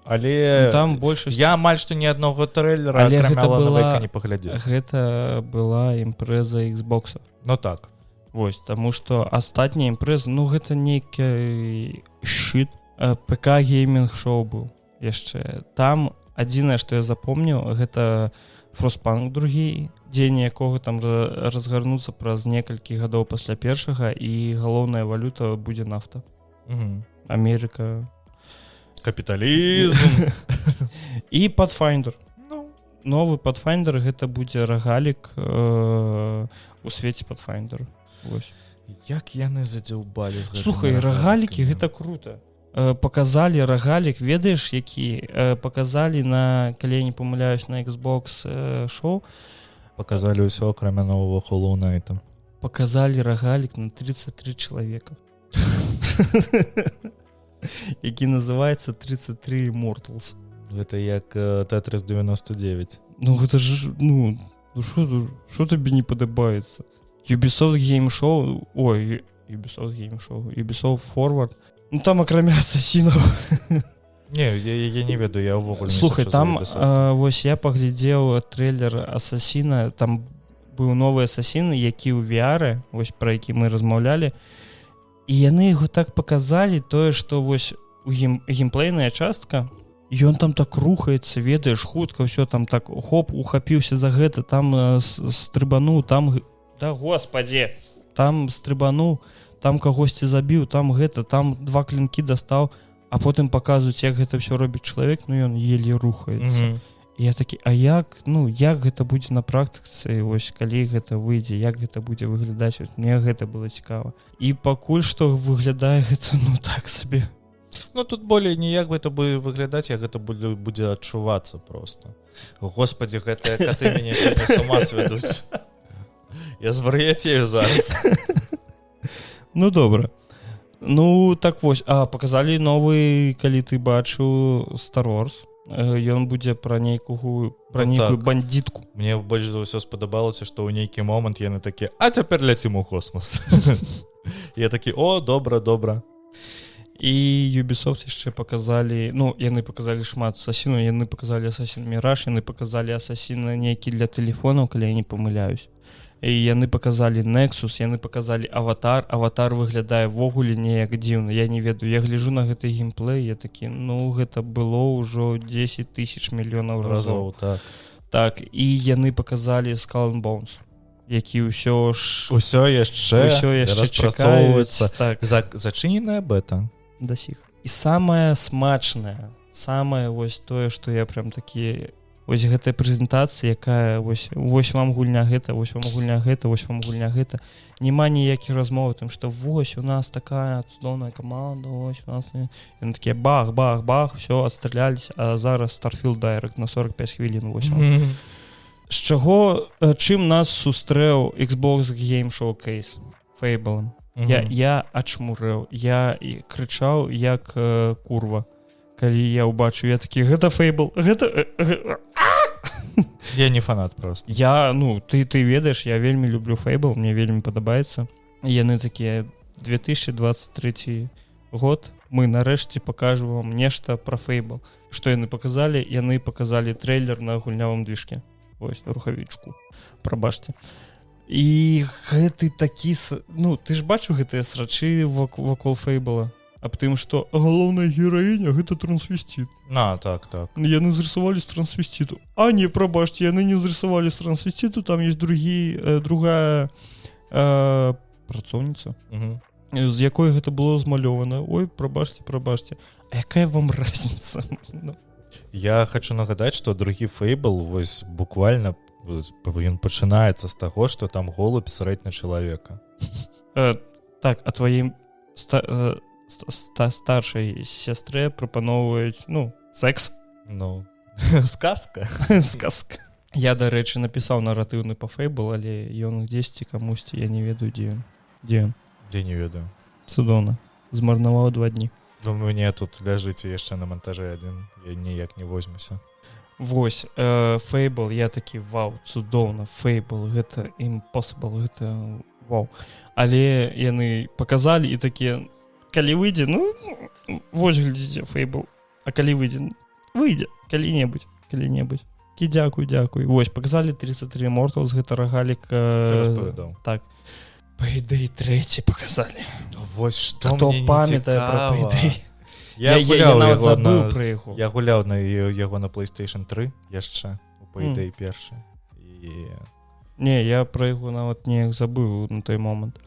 Speaker 2: Але
Speaker 1: там большасць...
Speaker 2: я амаль што ні аднаго трэйлера акрамя Лана не паглядзеў.
Speaker 1: Гэта была імпрэза Xbox.
Speaker 2: Ну так.
Speaker 1: Вось, таму што астатняя імпрэза, ну гэта нейкі шыт. ПК геймінг шоу быў яшчэ. Там адзінае, што я запомніў, гэта Frostpunk другі, дзеянне якога там разгарнуцца праз некалькі гадоў пасля першага, і галоўная валюта будзе нафта. Америка.
Speaker 2: Капіталізм.
Speaker 1: І Pathfinder.
Speaker 2: Ну,
Speaker 1: Новы Pathfinder гэта будзе рагалік у свеце Pathfinder. Вось.
Speaker 2: як яны задзяўбалі з гэтымі
Speaker 1: Слухай, рагалікі гэта круто. Показалі рагалік, ведаеш, які показалі на, калі я не памыляюсь, на Xbox шоу,
Speaker 2: Паказалі ўсё, акрамя новага Hollow Knight.
Speaker 1: показалі рагалік на 33 чалавека. Які называецца 33 Immortals.
Speaker 2: Гэта як Tetris 99.
Speaker 1: Ну гэта ж, ну що тобі не падабаецца? Ubisoft Game Show, ой, Ubisoft Game Show, Ubisoft Forward. Ну там акрамя асасінаў.
Speaker 2: Не, я не ведаю, я ўвогуле не
Speaker 1: Слухай,
Speaker 2: сачу
Speaker 1: там
Speaker 2: за Ubisoft.
Speaker 1: вось я паглядзеў трэйлер асасіна, там быў новы асасін, які ў VR, вось пра які мы размаўлялі, і яны яго так паказалі, тое, што вось у геймплейная частка, ён там так рухаецца, ведаеш, хутка ўсё там так, хоп, ухапіўся за гэта, там стрыбануў, там, да господі, там стрыбануў, там кагосьці забіў, там гэта, там 2 клінкі дастаў, а потым паказваюць, як гэта ўсё робіць чалавек, ну ён еле рухаецца. І я такі, а як, ну, як гэта будзе на практыцы, вось, калі гэта выйдзе, як гэта будзе выглядаць, вот, мне гэта было цікава. І пакуль што выглядае гэта, ну, так сабе.
Speaker 2: Ну, тут болей ніяк гэта будзе выглядаць, як гэта будзе адчувацца просто. Господі, гэтыя каты мяне сёння з ума свядуць. Я звар'яцею зараз.
Speaker 1: Ну, добра. Ну, так вось, паказалі новы, калі ты бачыў Star Wars. Ён будзе пра нейкую бандитку.
Speaker 2: Мне больш за ўсё спадабалася, што ў нейкі момант яны такі, а цяпер ляцім у космос. Я такі, о, добра.
Speaker 1: І Ubisoft яшчэ паказалі, ну, яны паказалі шмат асасінаў, яны паказалі Assassin's Mirage, яны паказалі асасіны нейкі для тэлефонаў, калі я не памыляюсь. І яны паказалі Nexus, яны паказалі Аватар. Аватар выглядае ввогуле неяк дзіўна. Я не ведаю, я гляджу на гэты геймплей, я такі, ну, гэта было ўжо 10 000 мільёнаў разоў. Так, і яны паказалі Skull and Bones, які ўсё яшчэ
Speaker 2: распрацоўваецца.
Speaker 1: Так.
Speaker 2: Зачыненая бета.
Speaker 1: Да сіх. І самае смачнае, самае вось тое, што я прям такі, вось гэтая прэзентацыя, якая вось вам гульня гэта, вось вам гульня гэта, вось вам гульня гэта. Нема ніякіх размоў там, што вось у нас такая цудоўная каманда, вось у нас... Яны такія бах, все, адстралялись, а зараз Starfield Direct на 45 хвілін, вось вам. З чаго, чым нас сустрэў Xbox Game Showcase? Fable. Я ачмурэў, я крычаў як курва. Калі я ўбачу, я такі, гэта Fable, гэта...
Speaker 2: Я не фанат просто.
Speaker 1: Я, ну, ты ведаеш, я вельмі люблю Fable, мне вельмі падабаецца. Яны такія, 2023 год, мы нарэшце пакажу вам нешта пра Fable. Што яны паказалі? Яны паказалі трэйлер на гульнявым движке. Вось, рухавічку. Прабачце. І гэты такі, ну, ты ж бачу гэтыя срачы вакол Fable, аб тым, што галоўная гераіня гэта трансвестит.
Speaker 2: Так.
Speaker 1: Яны зрисовали з трансвеститу. А не, прабачце, яны не зрисовали з трансвеститу, там есть другая працоўніца, з якой гэта было змалёвана. Ой, прабачце. А якая вам разница?
Speaker 2: Я хочу нагадаць, што другі Fable вось буквально ён пачынаецца з таго, што там голубь срэць на чалавека.
Speaker 1: Так, а тваім старшай сястрэ прапаноўваюць, ну, секс.
Speaker 2: Ну, сказка.
Speaker 1: Я, дарэчы, напісаў наратыўны па Fable, але ён дзесьці камусьці, я не ведаю, дзе ён.
Speaker 2: Я не ведаю.
Speaker 1: Цудоўна. Змарнаваў 2 дні.
Speaker 2: Ну, мне тут ляжыце яшчэ на монтажы адзін, я ніяк не возьмуся.
Speaker 1: Вось, Fable, я такі, вау, цудоўна, Fable, гэта impossible, гэта вау. Але яны паказалі і такія, калі выйдзе, ну, вось глядзіце, Fable. А калі выйдзе, калі-небудзь. Кі дзякуй. Вось, паказалі 33 Immortals, гэта рагалік...
Speaker 2: Распавядаў.
Speaker 1: Так. Payday 3 паказалі.
Speaker 2: Вось што
Speaker 1: хто
Speaker 2: мне не
Speaker 1: памятае
Speaker 2: цікава.
Speaker 1: пра Payday.
Speaker 2: Я
Speaker 1: нават забыў пра яго.
Speaker 2: Я гуляў на яго на PlayStation 3 яшчэ, у Payday першы.
Speaker 1: Не, я про яго нават неяк забыў на той момант.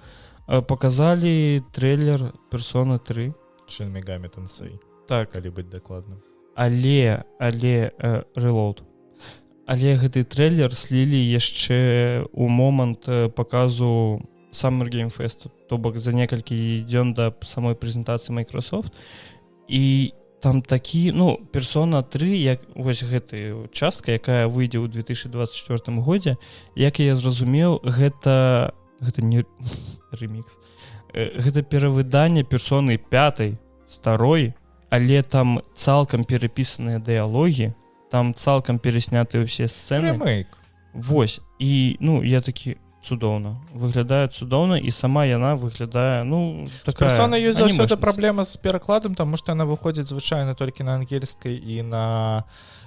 Speaker 1: Паказалі трейлер Persona 3.
Speaker 2: Shin Megami Tensei,
Speaker 1: Так,
Speaker 2: калі быць дакладным.
Speaker 1: але Reload. Але гэты трейлер слілі яшчэ ў момант паказу Summer Game Fest, то бок за некалькі дзён да самой прэзентацыі Microsoft. І там такі, ну, Persona 3, як вось гэты частка, якая выйдзе ў 2024 годзе, як я зразумеў, гэта не ремікс. Гэта перавыданне Persona 5 старой, але там цалкам перапісаныя дыялогі, там цалкам пераснятыя ўсе сцэны.
Speaker 2: Ремейк.
Speaker 1: Вось. І, ну, я такі, цудоўна. Выглядае цудоўна, і сама яна выглядае, ну, такая...
Speaker 2: Persona ёсць заўсёды
Speaker 1: анімешніца.
Speaker 2: праблема з перакладам, таму што яна выходзіць звычайна толькі на ангельскай і на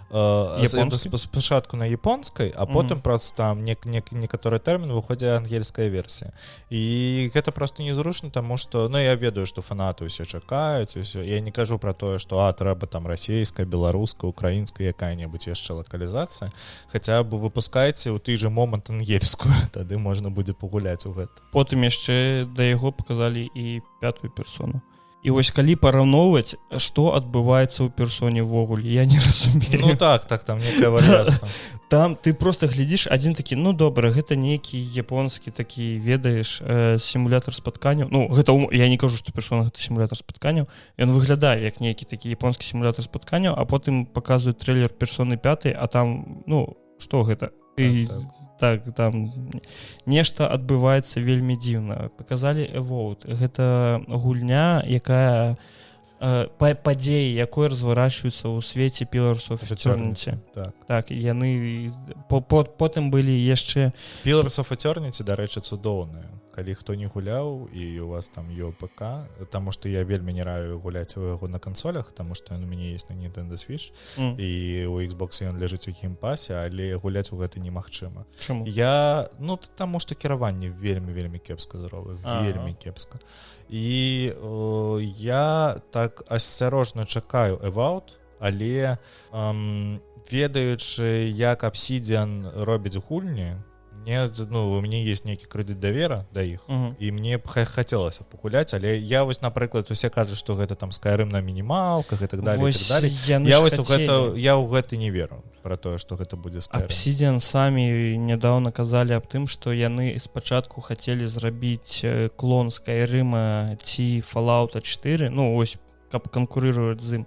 Speaker 1: Японскай?
Speaker 2: спачатку на японскай, а потым проста там некаторы тэрмін выходзіць ангельская версія. І гэта проста незручна, таму што, ну, я ведаю, што фанаты ўсе чакаюць, ўсё. Я не кажу пра тое, што трэба там расійская, беларуская, украінская, якая-небудзь яшчэ лакалізацыя. Хаця б выпускайце ў той жа момант ангельскую, тады можна будзе пагуляць у гэта.
Speaker 1: Потым яшчэ да яго паказалі і 5-ю персону. І вось калі параўноўваць, што адбываецца ў персоне ўвогуле, я не разумею.
Speaker 2: Ну так, там некае вар'яцтва.
Speaker 1: Там ты просто глядзіш, адзін такі, ну добра, гэта нейкі японскі такі, ведаеш, сімулятор спатканняў. Ну, гэта, я не кажу, што персона гэта сімулятор спатканняў. Ён выглядае як нейкі такі японскі сімулятор спатканняў, а потым паказваюць трейлер персоны 5, а там, ну, што гэта? Так, там нешта адбываецца вельмі дзіўна. Паказалі Evote. Гэта гульня, якая падзеі, якой разварачваюцца ў свеце Pillars of Eternity. Так, яны потым былі яшчэ...
Speaker 2: Pillars of Eternity, дарэчы, цудоўныя. Калі хто не гуляў і у вас там ПК, таму што я вельмі не раю гуляць у яго на кансолях, таму што ён у мяне есть на Nintendo Switch, і у Xbox ён ляжыць у геймпасе, але гуляць у гэта немагчыма.
Speaker 1: Чаму?
Speaker 2: Ну, таму што кіраванне вельмі кепска зроблена, вельмі кепска. І я так асцярожна чакаю Evout, але ведаючы, як Obsidian робіць гульні, у мяне есть нейкі крэдыт давера да іх, і мне б хацелася пагуляць, але я вось, напрыклад, усе кажуць, што гэта там Skyrim на мінімалках і так далее. Я ў гэта не веру пра тое, што гэта будзе Skyrim.
Speaker 1: Obsidian самі нядаўна казалі аб тым, што яны спачатку хацелі зрабіць клон Skyrim ці Fallout 4, ну ось, каб канкурыраваць з ім.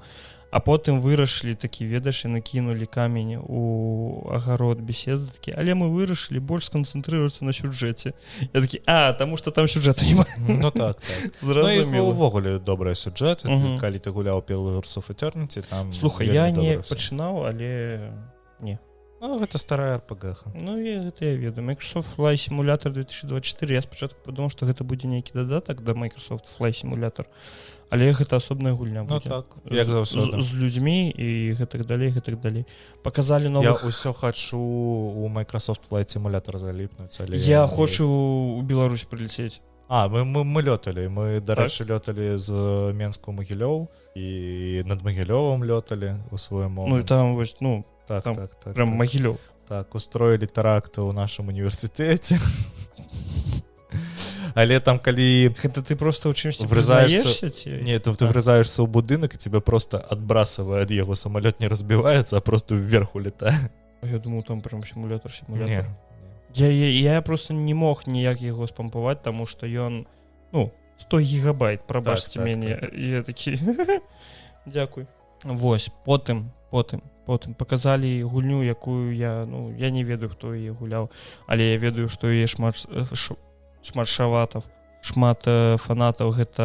Speaker 1: А потым вырашылі такі, ведаш, і накінулі камень у агарод Bethesda, такі, але мы вырашылі больш сканцэнтрыравацца на сюжэце. Я такі, таму што там сюжэту няма.
Speaker 2: Ну так.
Speaker 1: Зразумела.
Speaker 2: Ну і увогуле добрыя сюжэты, калі ты гуляў Pillars of Eternity, там...
Speaker 1: Слухай, я не пачынаў, але не.
Speaker 2: Ну, гэта старая RPG.
Speaker 1: Ну, гэта я ведаю. Microsoft Flight Simulator 2024, я спачатку падумаў, што гэта будзе нейкі дадатак да Microsoft Flight Simulator, але гэта асобная гульня будзе.
Speaker 2: Ну так, як заўсёды.
Speaker 1: З людзьмі і гэтак далей. Паказалі новых...
Speaker 2: Я ўсё хачу у Microsoft Flight Simulator заліпнуць, але...
Speaker 1: Я хочу у Беларусь прилетець.
Speaker 2: Мы лёталі. Мы, дарэчы, лёталі з Менска ў Магілёў і над Магілёвам лёталі у свой момант.
Speaker 1: Ну і там вось, ну,
Speaker 2: так.
Speaker 1: Прям Магілёв.
Speaker 2: Так, устроілі тэракты ў нашым універсітэце. Але там, калі...
Speaker 1: Гэта ты просто ў чымсьці прызнаешся?
Speaker 2: Не, ты врызаешься ў будынак, і тебе просто адбрасывае ад яго, самолет не разбіваецца, а просто вверх улетае.
Speaker 1: Я думал, там прям симулятор.
Speaker 2: Не.
Speaker 1: Я просто не мог ніяк яго спампаваць, таму што ён, 100 гигабайт, прабачце мяне. І я такі, дзякуй. Вось, потым паказалі гульню, якую я не ведаю, хто яе гуляў, але я ведаю, што яе шмат фанатаў, гэта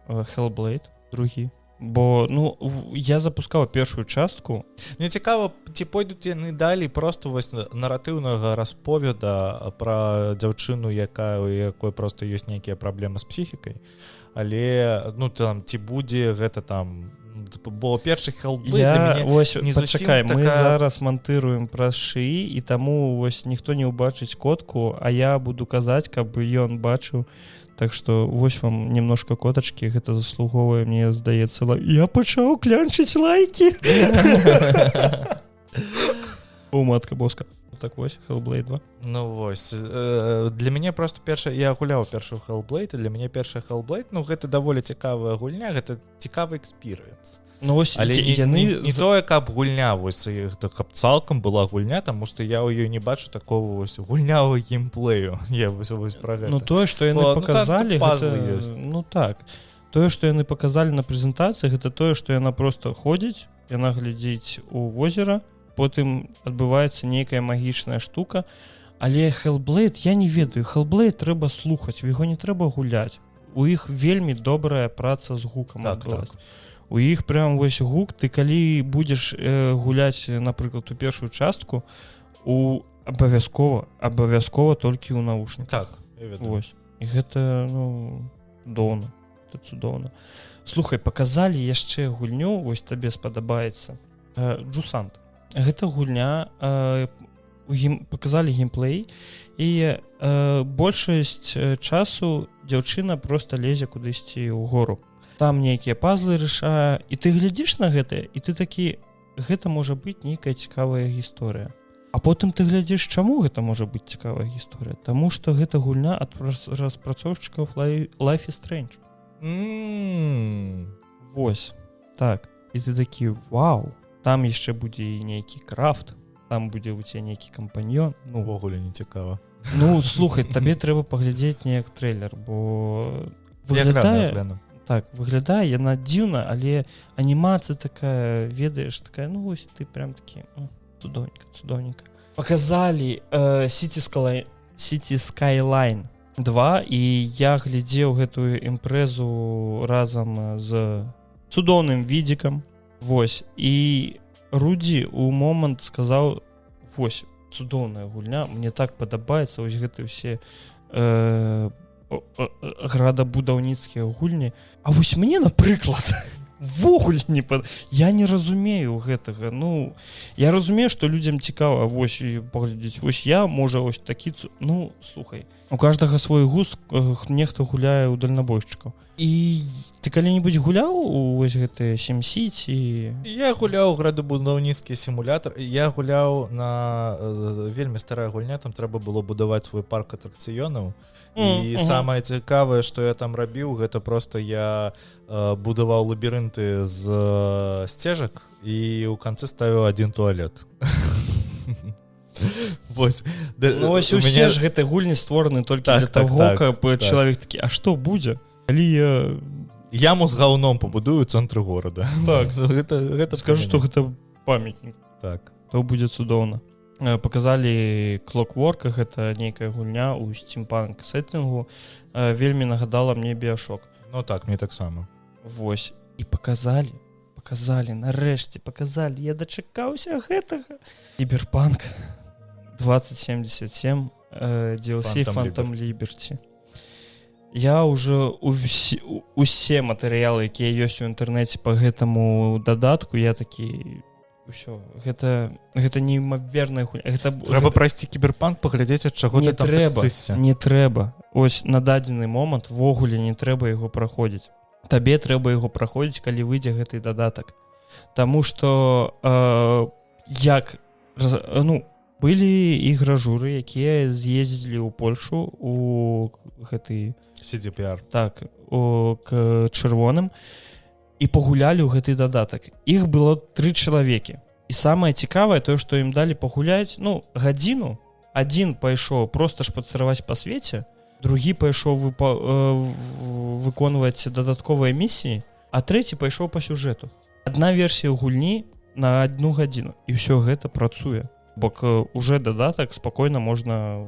Speaker 1: Hellblade, другі. Бо, я запускаў першую частку.
Speaker 2: Мне цікава, ці пойдуць яны далей просто вось наратыўнага расповеда пра дзяўчыну, у якой просто ёсць нейкія праблемы з псіхікай, але, там, ці будзе гэта там... Бо першы Hellblade для мяне не зусім
Speaker 1: такая... Мы зараз мантыруем праз шыі, і таму вось ніхто не ўбачыць котку, а я буду казаць, каб ён бачыў. Так што вось вам немножко котачкі, гэта заслуговае, мне здаецца, я пачаў клянчыць лайкі. О, матка боска. так вось Hellblade 2.
Speaker 2: Ну вось для мяне просто я гуляў першую Hellblade, для мяне першая Hellblade, ну гэта даволі цікавая гульня, гэта цікавы экспірыенс.
Speaker 1: Ну вось
Speaker 2: але
Speaker 1: яны
Speaker 2: не тое каб гульня вось каб цалкам была гульня, таму што я ў ёй не бачу такого вось гульнявого геймплею. Я вось пра гэта.
Speaker 1: Ну тое што яны показалі
Speaker 2: ну
Speaker 1: так тое што яны показалі на прэзентацыі, гэта тое што яна просто ходзіць, яна глядзіць у возера, потым адбываецца нейкая магічная штука. Але Hellblade я не ведаю, Hellblade трэба слухаць, у яго не трэба гуляць, у іх вельмі добрая праца з гукам адбылася. У іх прям вось гук, ты калі будзеш гуляць, напрыклад, у першую частку, абавязкова толькі ў наушніках.
Speaker 2: Так, я ведаю.
Speaker 1: Вось. І гэта, цудоўна. Это цудоўна. Слухай, паказалі яшчэ гульню, вось табе спадабаецца. Джусант. Гэта гульня, паказалі геймплей, і большасць часу дзяўчына проста лезе кудысьці ў гору. Там нейкія пазлы рашае, і ты глядзіш на гэта, і ты такі, гэта можа быць нейкая цікавая гісторыя. А потым ты глядзіш, чаму гэта можа быць цікавая гісторыя? Таму што гэта гульня ад распрацоўшчыкаў Life is Strange. Вось, так. І ты такі, вау, там яшчэ будзе і нейкі крафт, там будзе у цябе нейкі кампаньён.
Speaker 2: Ну, увогуле не цікава.
Speaker 1: Ну, слухай, табе трэба паглядзець неяк трэйлер, бо выглядае... Так, выглядае яна дзіўна, але анімацыя такая, ведаеш, такая, ну вось ты прям такі, цудоўненька. Паказалі City Skyline 2, і я глядзеў гэтую імпрэзу разам з цудоўным відзікам. Вось, і Рудзі ў момант сказаў, вось, цудоўная гульня, мне так падабаецца, вось гэты ўсе градабудаўніцкія гульні. А вось мне, напрыклад, ввогуле я не разумею гэтага. Ну, я разумею, што людзям цікава вось паглядзець. Вось я, можа, вось такі... Ну, слухай, у каждага свой густ, нехта гуляе ў дальнабойшчыкаў. І ты калі-небудзь гуляў у вось гэтыя SimCity?
Speaker 2: Я гуляў градабудаўніцкі сімулятор. Я гуляў на вельмі старая гульня, там трэба было будаваць свой парк атракцыёнаў. І самае цікавае, што я там рабіў, гэта просто я будаваў лабірынты з сцежак і ў канцы ставіў адзін туалет. Вось.
Speaker 1: Ну вось усе ж гэты гульні створаны толькі для таго, каб чалавек такі, а што будзе? Калі я
Speaker 2: яму з гаўном пабудую ў цэнтры горада.
Speaker 1: Так, гэта скажу, што гэта памятнік.
Speaker 2: Так.
Speaker 1: То будзе цудоўна. Паказалі Clockwork, гэта нейкая гульня ў стімпанк сеттингу. Вельмі нагадала мне Bioshock.
Speaker 2: Ну так, мне таксама.
Speaker 1: Вось. І паказалі, нарэшце паказалі. Я дачакаўся гэтага. Cyberpunk 2077 DLC Phantom Liberty. Я ўжо усе матэрыялы, якія ёсць у інтэрнэце па гэтаму дадатку, я такі ўсё, гэта неймаверная гульня.
Speaker 2: Трэба прайсці Cyberpunk, паглядзець, ад чаго ты там так сысся.
Speaker 1: Не трэба. Ось на дадзены момант ввогуле не трэба яго праходзіць. Табе трэба яго праходзіць, калі выйдзе гэты дадатак. Таму што былі ігражуры, якія з'ездзілі ў Польшу у гэты
Speaker 2: CDPR.
Speaker 1: Так, к чырвоным і пагулялі ў гэты дадатак. Іх было 3 чалавекі. І самае цікавае тое, што ім далі пагуляць, гадзіну. Адзін пайшоў проста ж пацараваць па свеце, другі пайшоў выконваць дадатковыя місіі, а трэці пайшоў па сюжэту. Адна версія гульні на 1 гадзіну. І ўсё гэта працуе. Бок уже дадатак спакойна можна...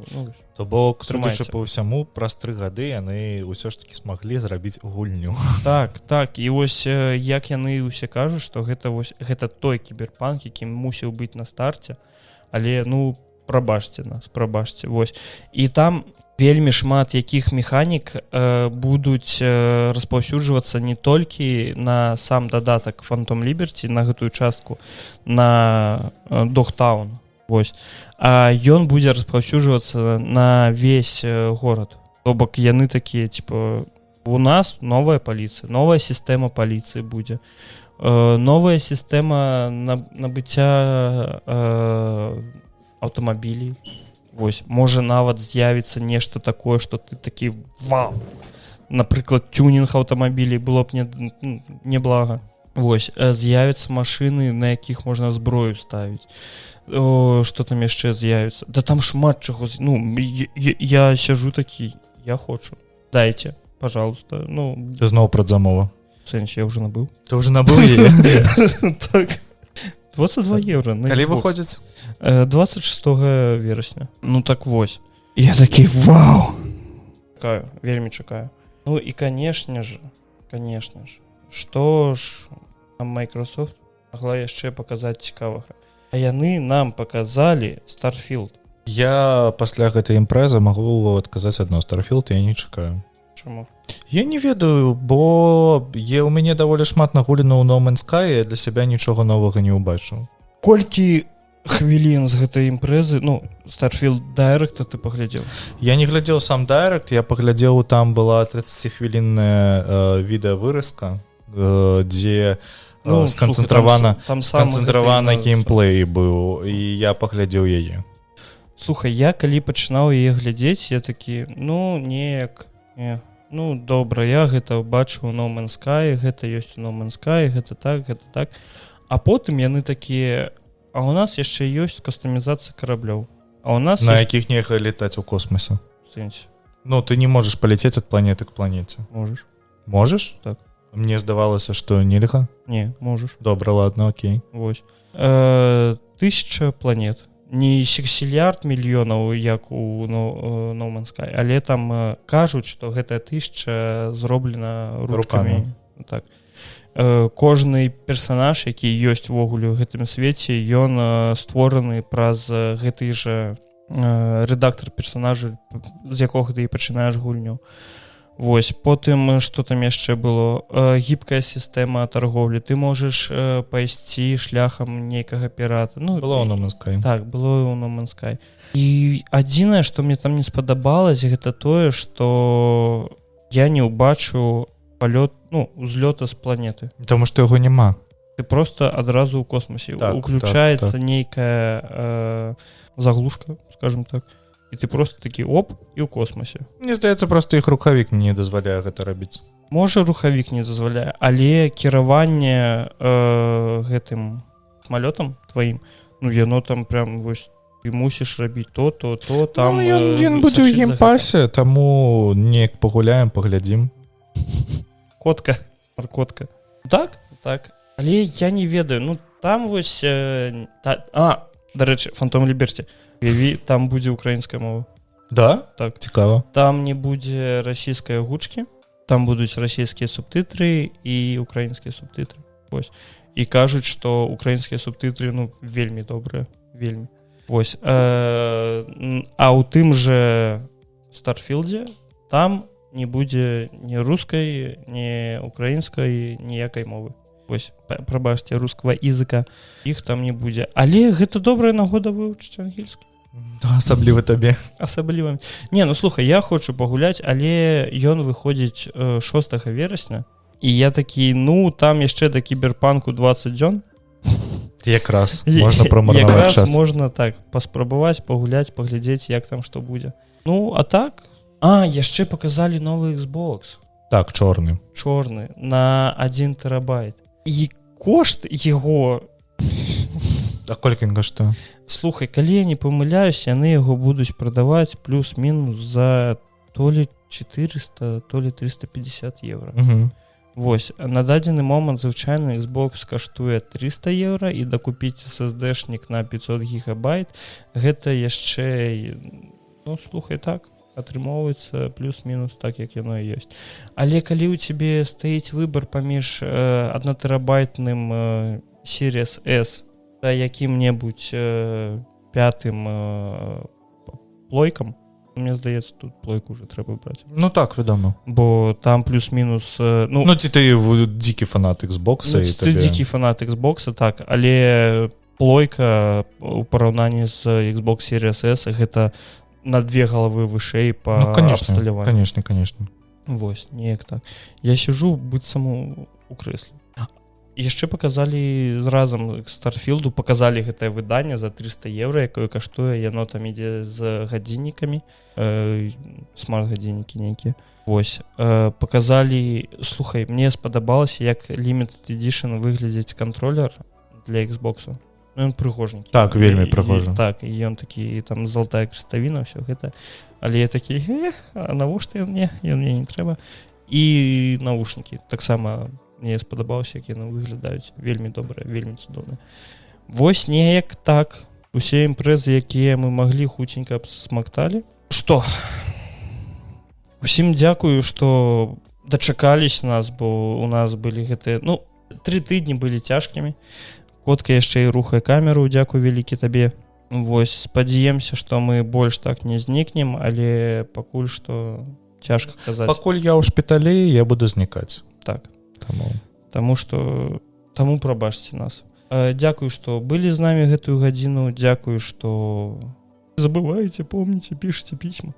Speaker 2: То бок, судзячы па ўсяму, праз 3 гады яны ўсё ж такі смаглі зрабіць гульню.
Speaker 1: Так. І вось як яны ўсе кажуць, што гэта той кіберпанк, які мусіў быць на старце, але, прабачце нас, вось. І там вельмі шмат якіх механік будуць распаўсюджвацца не толькі на сам дадатак Phantom Liberty, на гэтую частку, на Dogtown. Вось. А ён будзе распаўсюджвацца на весь горад. То бок яны такія, у нас новая паліцыя, новая сістэма паліцыі будзе. Новая сістэма набыцця аўтамабілей. Вось, можа нават з'явіцца нешта такое, што ты такі вау. Напрыклад, тюнінг аўтамабілей было б неблага. Вось, з'явяцца машыны, на якіх можна зброю ставіць. Што там яшчэ з'явіцца? Да там шмат чаго. Ну, я сяжу такі, я хочу. Дайце, пожалуйста. Ну,
Speaker 2: зноў прадзамова.
Speaker 1: В сэнсе, я ўжо набыў.
Speaker 2: Ты ўжо набыў яе?
Speaker 1: Так. 22 евро.
Speaker 2: Калі выходзіць?
Speaker 1: 26 верасня. Ну так вось. Я такі, вау! Чакаю, вельмі чакаю. Ну і, конечно ж, што ж Microsoft могла яшчэ паказаць цікавага. А яны нам паказалі Starfield.
Speaker 2: Я пасля гэтай імпрэзы магу адказаць адно. Starfield я не чакаю.
Speaker 1: Чаму?
Speaker 2: Я не ведаю, бо у мяне даволі шмат нагулена ў No Man's Sky, я для сябе нічога новага не ўбачыў.
Speaker 1: Колькі хвілін з гэтай імпрэзы, ну, Starfield Direct ты паглядзеў?
Speaker 2: Я не глядзеў сам Direct, я паглядзеў, там была 30-хвілінная відэавыразка, дзе сканцэнтравана геймплей быў, і я паглядзеў яе.
Speaker 1: Слухай, я калі пачынаў яе глядзець, я такі, ну, неяк, ну, добра, я гэта бачу ў No Man's Sky, гэта ёсць у No Man's Sky, гэта так. А потым яны такія, а у нас яшчэ ёсць кастамізацыя караблёў. А у нас
Speaker 2: на якіх нельга летаць у космосе. Ну, ты не можаш паляцець ад планеты к планеце.
Speaker 1: Можаш.
Speaker 2: Можаш?
Speaker 1: Так.
Speaker 2: Мне здавалася, што нельга?
Speaker 1: Не, можаш.
Speaker 2: Добра, ладно, окей.
Speaker 1: Вось. 1000 планет. Не сексілярд мільёнаў, як у No Man's Sky, але там кажуць, што гэтая 1000 зроблена рукамі. Так. Кожны персанаж, які ёсць увогуле ў гэтым свеце, ён створаны праз гэты жа рэдактар персанажу, з якога ты і пачынаеш гульню. Вось, потым, што там яшчэ было? Гібкая сістэма тарговлі. Ты можаш пайсці шляхам нейкага пірата. Ну,
Speaker 2: было ў No Man's Sky.
Speaker 1: Так, было ў No Man's Sky. І адзінае, што мне там не спадабалася, гэта тое, што я не ўбачу палёт, ну, узлёта з планеты.
Speaker 2: Таму што яго няма.
Speaker 1: Ты просто адразу ў космосе.
Speaker 2: Так,
Speaker 1: уключаецца нейкая заглушка, скажем так. І ты просто такі оп, і ў космосе.
Speaker 2: Мне здаецца, просто іх рухавік не дазваляе гэта рабіць.
Speaker 1: Можа, рухавік не дазваляе, але кіраванне гэтым самалётам тваім, ну, яно там прям, вось, ты мусіш рабіць то, там...
Speaker 2: Ну, ён будзе ў геймпасе, таму неяк пагуляем, паглядзім.
Speaker 1: Котка, маркотка. Так. Але я не ведаю, ну, там вось... Дарэчы, Phantom Liberty. Там будзе украінская мова.
Speaker 2: Да?
Speaker 1: Так.
Speaker 2: Цікава.
Speaker 1: Там не будзе расійскай гучкі, там будуць расійскія субтытры і украінскія субтытры. Вось. І кажуць, што украінскія субтытры, ну, вельмі добрыя, вельмі. Вось. А ў тым жа Старфілдзе там не будзе ні рускай, ні украінскай, ніякай мовы. Вось, прабачце, рускага языка. Іх там не будзе. Але гэта добрая нагода вывучыць ангельскі.
Speaker 2: Асабліва табе.
Speaker 1: Асабліва. Не, ну слухай, я хочу пагуляць, але ён выходзіць 6 верасня. І я такі, ну, там яшчэ да кіберпанку 20 дзён.
Speaker 2: Якраз можна прамарнаваць час.
Speaker 1: Якраз можна так паспрабаваць, пагуляць, паглядзець, як там што будзе. Ну, а так? Яшчэ паказалі новы Xbox.
Speaker 2: Так, чорны.
Speaker 1: Чорны, на 1 тэрабайт. І кошт яго...
Speaker 2: А колькі ён каштуе?
Speaker 1: Слухай, калі я не памыляюсь, яны яго будуць прадаваць плюс-мінус за то ли 400, то ли 350 евро. Вось, на дадзены момант звычайны Xbox каштуе 300 евро і дакупіць SSD-шнік на 500 гигабайт, гэта яшчэ, ну, слухай, так, атрымоўваецца плюс-мінус так, як яно і ёсць. Але калі ў цябе стаіць выбар паміж 1-тэрабайтным Series S да якім-небудзь 5-м плойкам, мне здаецца, тут плойку уже трэба браць.
Speaker 2: Ну так, вядома.
Speaker 1: Бо там плюс-мінус...
Speaker 2: Ну, ці ты дзікі фанат Xbox, і
Speaker 1: ты дзікі фанат Xbox, так, але плойка у параўнанні з Xbox Series S гэта на 2 галавы вышэй па абсталяванню.
Speaker 2: Конечно.
Speaker 1: Вось, неяк так. Я сижу быццам у крэсле. яшчэ показалі разам к Старфілду, показалі гэтае выданне за 300 евро, якое каштуе, яно там ідзе з гадзіннікамі, смарт-гадзіннікі нейкія. Вось, показалі, слухай, мне спадабалася, як Limited Edition выглядзіць кантролер для Xbox. Ну, ён прыгожненькі.
Speaker 2: Так, вельмі прыгожа.
Speaker 1: Так, і ён такі, там золотая крыставіна, ўсё гэта. Але я такі, а навошта ён мне? Ён мне не трэба. І навушнікі. Таксама мне спадабалася, як яны выглядаюць. Вельмі добрыя, вельмі цудоўныя. Вось неяк так. Усе імпрэзы, якія мы маглі, хуценька смакталі. Што? Усім дзякую, што дачакались нас, бо у нас былі гэтыя... 3 тыдні былі цяжкімі. Котка яшчэ і рухае камеру, дзякуй вялікі табе. Вось, спадзяемся, што мы больш так не знікнем, але пакуль што цяжка казаць.
Speaker 2: Пакуль я ў шпіталі, я буду знікаць.
Speaker 1: Так. Таму прабачце нас. Дзякую, што былі з намі гэтую гадзіну. Дзякую, што забываеце, помніце, пішыце пісьма.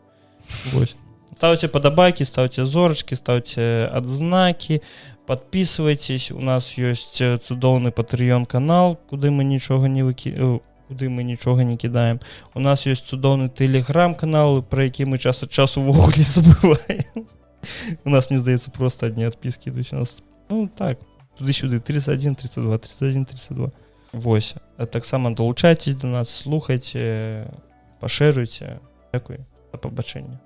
Speaker 1: Вось. Ставьте падабайкі, ставьте зорачкі, ставьте адзнакі, подписывайтесь. У нас ёсць цудоўны Patreon канал, куды мы нічога не кідаем. У нас ёсць цудоўны Telegram канал, пра які мы час ад часу ўвогуле забываем. У нас, мне здаецца, просто адні адпіскі ідуць у нас. Так, туды-сюды 31, 32, 31, 32. Вось. Таксама далучайцесь до нас, слухайце, пашэруйце. Дзякуй. Да пабачэння.